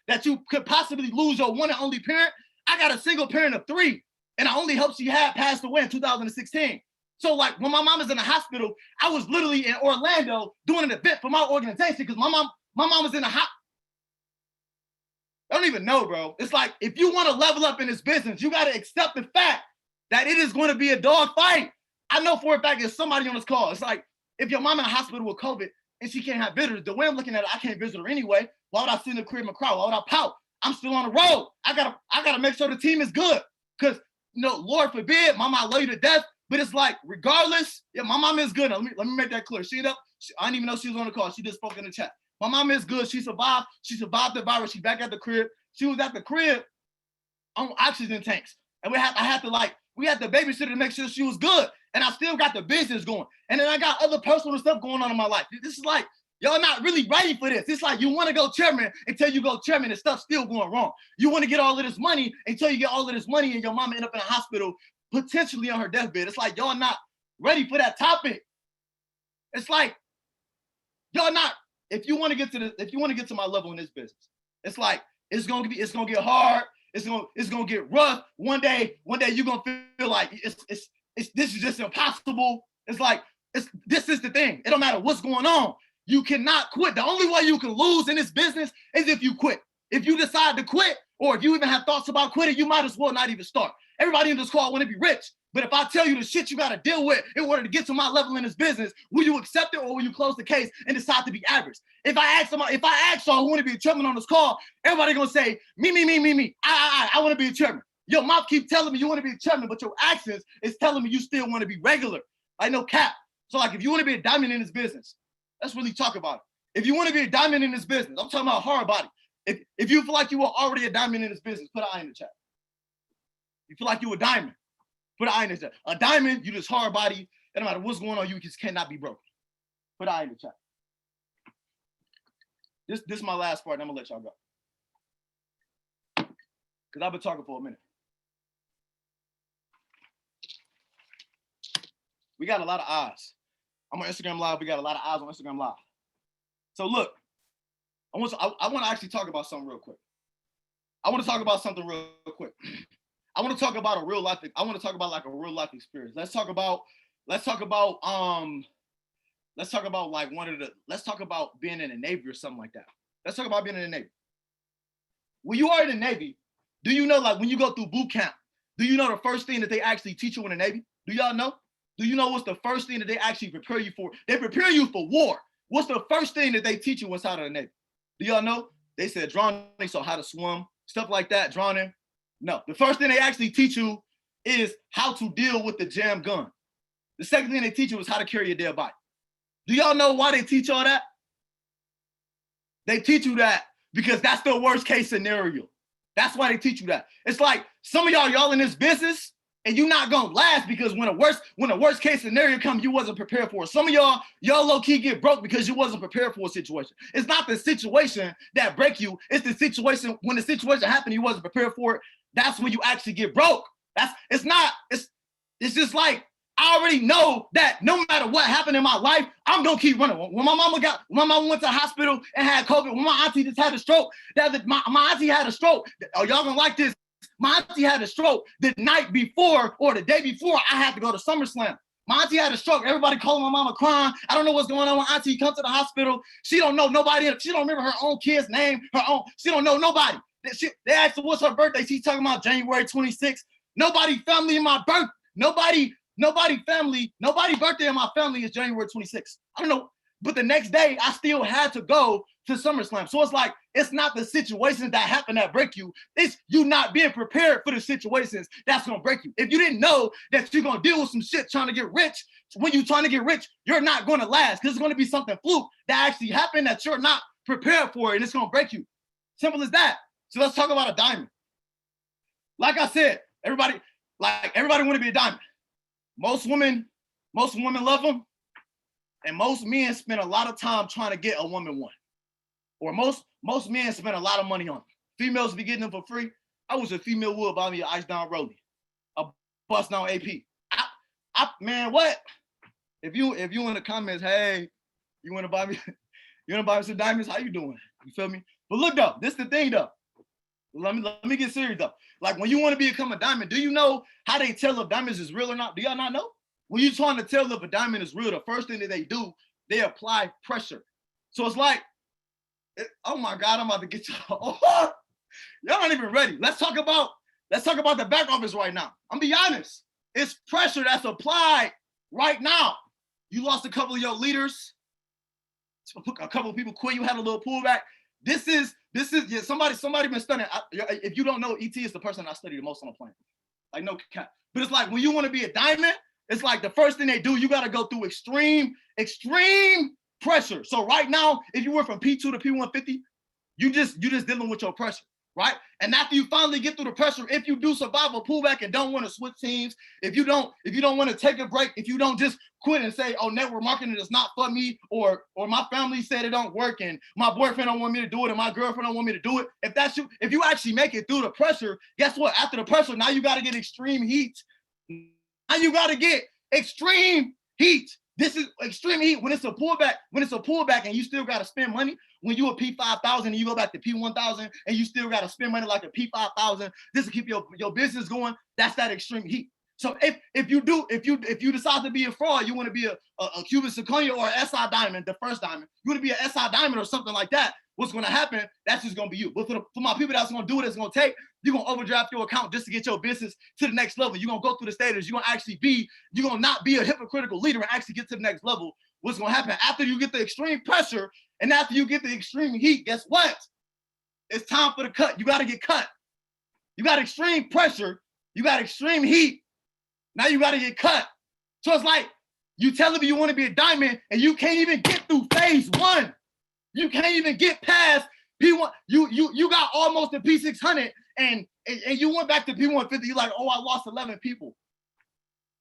that you could possibly lose your one and only parent? I got a single parent of 3, and the only help she had passed away in 2016. So like, when my mom was in the hospital, I was literally in Orlando doing an event for my organization because my mom was in the hospital. I don't even know, bro. It's like, if you want to level up in this business, you got to accept the fact that it is going to be a dog fight. I know for a fact there's somebody on this call. It's like, if your mom in the hospital with COVID and she can't have visitors, the way I'm looking at it, I can't visit her anyway. Why would I sit in the crib and cry? Why would I pout? I'm still on the road. I gotta make sure the team is good. Because, Lord forbid, mama, I love you to death. But it's like, regardless, yeah, my mom is good. Now, let me make that clear. I didn't even know she was on the call. She just spoke in the chat. My mom is good. She survived. She survived the virus. She's back at the crib. She was at the crib on oxygen tanks. And we had the babysitter to make sure she was good. And I still got the business going. And then I got other personal stuff going on in my life. This is like, y'all not really ready for this. It's like, you want to go chairman until you go chairman and stuff's still going wrong. You want to get all of this money until you get all of this money and your mama end up in a hospital, potentially on her deathbed. It's like, y'all not ready for that topic. It's like, y'all not, if you want to get to my level in this business, it's like, it's gonna get hard. It's gonna get rough. One day you're gonna feel like this is just impossible. It's like, this is the thing. It don't matter what's going on. You cannot quit. The only way you can lose in this business is if you quit. If you decide to quit, or if you even have thoughts about quitting, you might as well not even start. Everybody in this call want to be rich. But if I tell you the shit you got to deal with in order to get to my level in this business, will you accept it or will you close the case and decide to be average? If I ask y'all who want to be a chairman on this call, everybody gonna say, me. I want to be a chairman. Your mouth keep telling me you want to be a chairman, but your actions is telling me you still want to be regular. Like, no cap. So like, if you want to be a diamond in this business, let's really talk about it. If you want to be a diamond in this business, I'm talking about hard body. If you feel like you are already a diamond in this business, put an I in the chat. You feel like you a diamond, put an I in the chat. A diamond, you just hard body. It no matter what's going on, you just cannot be broken. Put an I in the chat. This is my last part, and I'm gonna let y'all go. Because I've been talking for a minute. We got a lot of eyes. I'm on Instagram Live. We got a lot of eyes on Instagram Live. So look, I want to actually talk about something real quick. I want to talk about a real life. I want to talk about like a real life experience. Let's talk about being in the Navy or something like that. Let's talk about being in the Navy. When you are in the Navy, do you know, like, when you go through boot camp, do you know the first thing that they actually teach you in the Navy? Do y'all know? Do you know what's the first thing that they actually prepare you for? They prepare you for war. What's the first thing that they teach you inside of the Navy? Do y'all know? They said drowning, so how to swim, stuff like that, drowning. No, the first thing they actually teach you is how to deal with the jam gun. The second thing they teach you is how to carry a dead body. Do y'all know why they teach all that? They teach you that because that's the worst case scenario. That's why they teach you that. It's like some of y'all in this business and you're not gonna last because when a worst case scenario comes, you wasn't prepared for it. Some of y'all low key get broke because you wasn't prepared for a situation. It's not the situation that break you. It's the situation when the situation happened, you wasn't prepared for it. That's when you actually get broke. It's just like I already know that no matter what happened in my life, I'm gonna keep running. When my mama went to the hospital and had COVID, when my auntie just had a stroke, my auntie had a stroke. Oh, y'all gonna like this. My auntie had a stroke the night before or the day before I had to go to SummerSlam. My auntie had a stroke. Everybody calling my mama crying. I don't know what's going on. My auntie come to the hospital. She don't know nobody. She don't remember her own kid's name. She don't know nobody. They asked her what's her birthday. She's talking about January 26th. Nobody family in my birth. Nobody birthday in my family is January 26th. I don't know. But the next day, I still had to go to SummerSlam. So it's like, it's not the situations that happen that break you. It's you not being prepared for the situations that's going to break you. If you didn't know that you're going to deal with some shit trying to get rich, when you're trying to get rich, you're not going to last because it's going to be something fluke that actually happened that you're not prepared for and it's going to break you. Simple as that. So let's talk about a diamond. Like I said, everybody want to be a diamond. Most women love them. And most men spend a lot of time trying to get a woman one. Or most men spend a lot of money on them. Females be getting them for free. I wish a female would buy me an ice down rollie, a bust down AP. Man, what? If you in the comments, hey, you want to buy me some diamonds? How you doing? You feel me? But look though, this is the thing though. Let me get serious though. Like when you want to become a diamond, do you know how they tell if diamonds is real or not? Do y'all not know? When you're trying to tell if a diamond is real, the first thing that they do, they apply pressure. So it's like, oh my God, I'm about to get y'all. Y'all not even ready. Let's talk about the back office right now. I'm be honest. It's pressure that's applied right now. You lost a couple of your leaders. A couple of people quit. You had a little pullback. This is yeah, somebody been studying. If you don't know, ET is the person I study the most on the planet. Like no cap. But it's like when you want to be a diamond, it's like the first thing they do, you got to go through extreme pressure. So right now, if you went from P2 to P150, you just dealing with your pressure, right? And after you finally get through the pressure, if you do survive a pullback and don't want to switch teams, if you don't want to take a break, if you don't just quit and say, oh, network marketing is not for me, or my family said it don't work, and my boyfriend don't want me to do it, and my girlfriend don't want me to do it. If that's you, if you actually make it through the pressure, guess what? After the pressure, now you got to get extreme heat. Now you got to get extreme heat. This is extreme heat when it's a pullback and you still got to spend money. When you a P5000 and you go back to P1000 and you still got to spend money like a P5000, this will keep your business going. That's that extreme heat. So if you decide to be a fraud, you want to be a Cuban zirconia or an SI diamond, the first diamond, you want to be an SI diamond or something like that, what's going to happen, that's just going to be you. But for my people that's going to do it, it's going to take, you're going to overdraft your account just to get your business to the next level. You're going to go through the stages. You're going to not be a hypocritical leader and actually get to the next level. What's going to happen after you get the extreme pressure and after you get the extreme heat, guess what? It's time for the cut. You got to get cut. You got extreme pressure. You got extreme heat. Now you got to get cut. So it's like you telling me you want to be a diamond and you can't even get through phase one. You can't even get past P1. You got almost the P600 and you went back to P150. You're like, oh, I lost 11 people.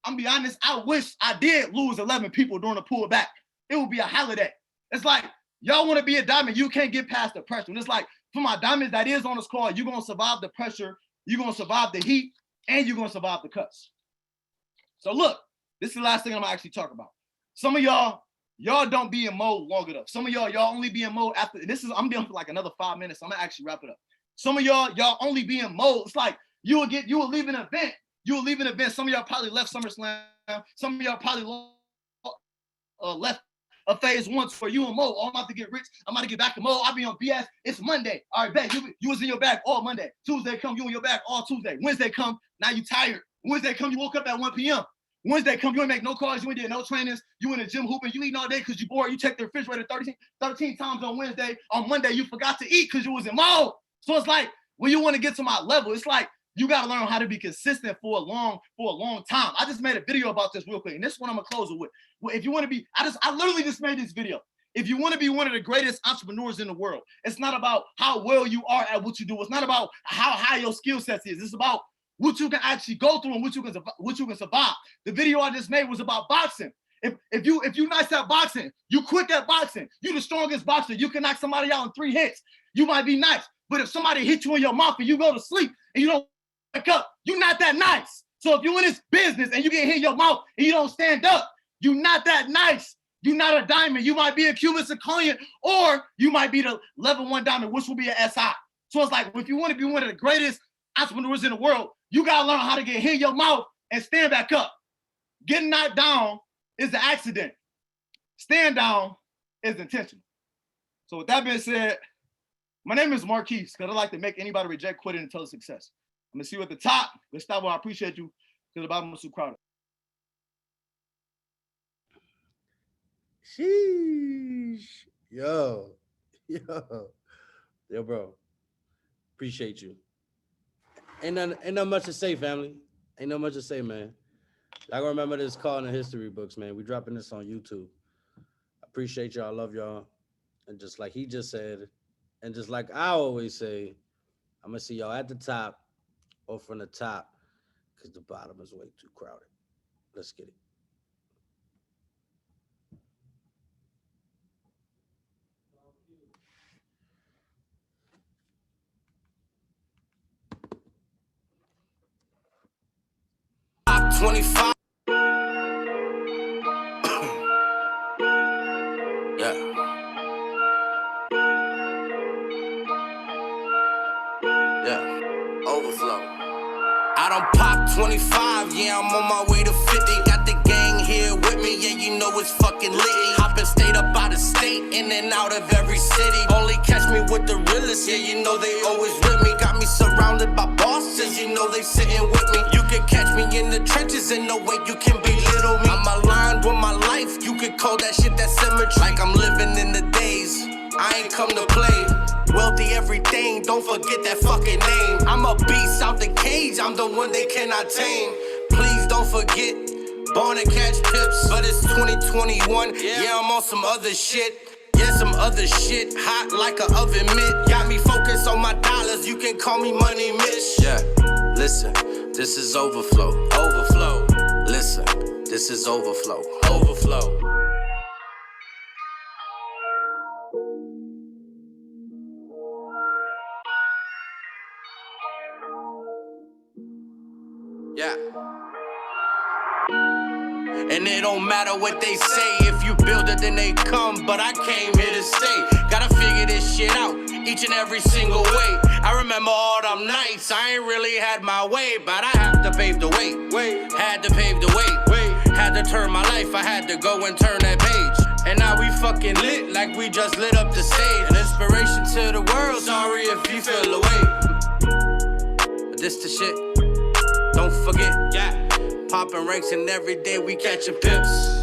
I'm be honest, I wish I did lose 11 people during the pullback. It would be a holiday. It's like, y'all want to be a diamond, you can't get past the pressure. And it's like, for my diamonds that is on this call, you're going to survive the pressure, you're going to survive the heat, and you're going to survive the cuts. So look, this is the last thing I'm going to actually talk about. Some of y'all don't be in mode long enough. Some of y'all only be in mode after, I'm being for like another 5 minutes. I'm going to actually wrap it up. Some of y'all only be in mode. It's like you will leave an event. Some of y'all probably left SummerSlam. Some of y'all probably left a phase one where you in mode. Oh, I'm about to get rich. I'm about to get back to mode. I'll be on BS. It's Monday. All right, bet. You was in your bag all Monday. Tuesday come, you in your bag all Tuesday. Wednesday come, now you tired. Wednesday come, you woke up at 1 p.m. Wednesday come, you ain't make no calls. You ain't did no trainings. You in the gym hooping. You eating all day because you bored. You check the refrigerator 13 times on Wednesday. On Monday, you forgot to eat because you was in mode. So it's like, when you want to get to my level, it's like, You gotta learn how to be consistent for a long time. I just made a video about this real quick, and this one I'm gonna close it with. Well, if you want to be, I literally just made this video. If you want to be one of the greatest entrepreneurs in the world, it's not about how well you are at what you do. It's not about how high your skill set is. It's about what you can actually go through and what you can survive. The video I just made was about boxing. If you nice at boxing, you quick at boxing, you the strongest boxer, you can knock somebody out in 3 hits. You might be nice, but if somebody hits you in your mouth and you go to sleep and you don't wake up, you're not that nice. So if you're in this business and you get hit in your mouth and you don't stand up, you're not that nice. You're not a diamond. You might be a Cuban zirconian, or you might be the level 1 diamond, which will be an SI. So it's like, if you want to be one of the greatest entrepreneurs in the world, you got to learn how to get hit in your mouth and stand back up. Getting knocked down is an accident. Stand down is intentional. So with that being said, my name is Marquis, because I like to make anybody reject quitting until success. I'm going to see you at the top. Gustavo, I appreciate you. To the bottom of the crowd. Sheesh. Yo, bro. Appreciate you. Ain't nothing much to say, family. Ain't no much to say, man. I remember this call in the history books, man. We dropping this on YouTube. I appreciate y'all. I love y'all. And just like he just said, and just like I always say, I'm gonna see y'all at the top or from the top, because the bottom is way too crowded. Let's get it. Top 25. Yeah. Yeah. Overflow. I done pop 25, yeah, I'm on my way to 50. Got the gang here with me, yeah, you know it's fucking lit. Hopping state up out of state, in and out of every city. Only catch me with the realest, yeah, you know they always with me. Got me surrounded by bosses, you know they sitting with me. You can catch me in the trenches, and no way you can belittle me. I'm aligned with my life, you could call that shit that symmetry. Like I'm living in the days, I ain't come to play. Wealthy everything, don't forget that fucking name. I'm a beast out the cage, I'm the one they cannot tame. Please don't forget, born to catch pips. But it's 2021, yeah, I'm on some other shit. Yeah, some other shit, hot like an oven mitt. Got me focused on my dollars, you can call me Money Mitch. Yeah, listen, this is overflow. Overflow. Listen, this is overflow. Overflow. Yeah. And it don't matter what they say. If you build it, then they come. But I came here to stay. Gotta figure this shit out each and every single way. I remember all them nights I ain't really had my way, but I had to pave the way. Had to pave the way. Had to turn my life. I had to go and turn that page. And now we fucking lit like we just lit up the stage. An inspiration to the world. Sorry if you feel away. But this the shit. Don't forget, yeah. Popping ranks and every day we catching pips.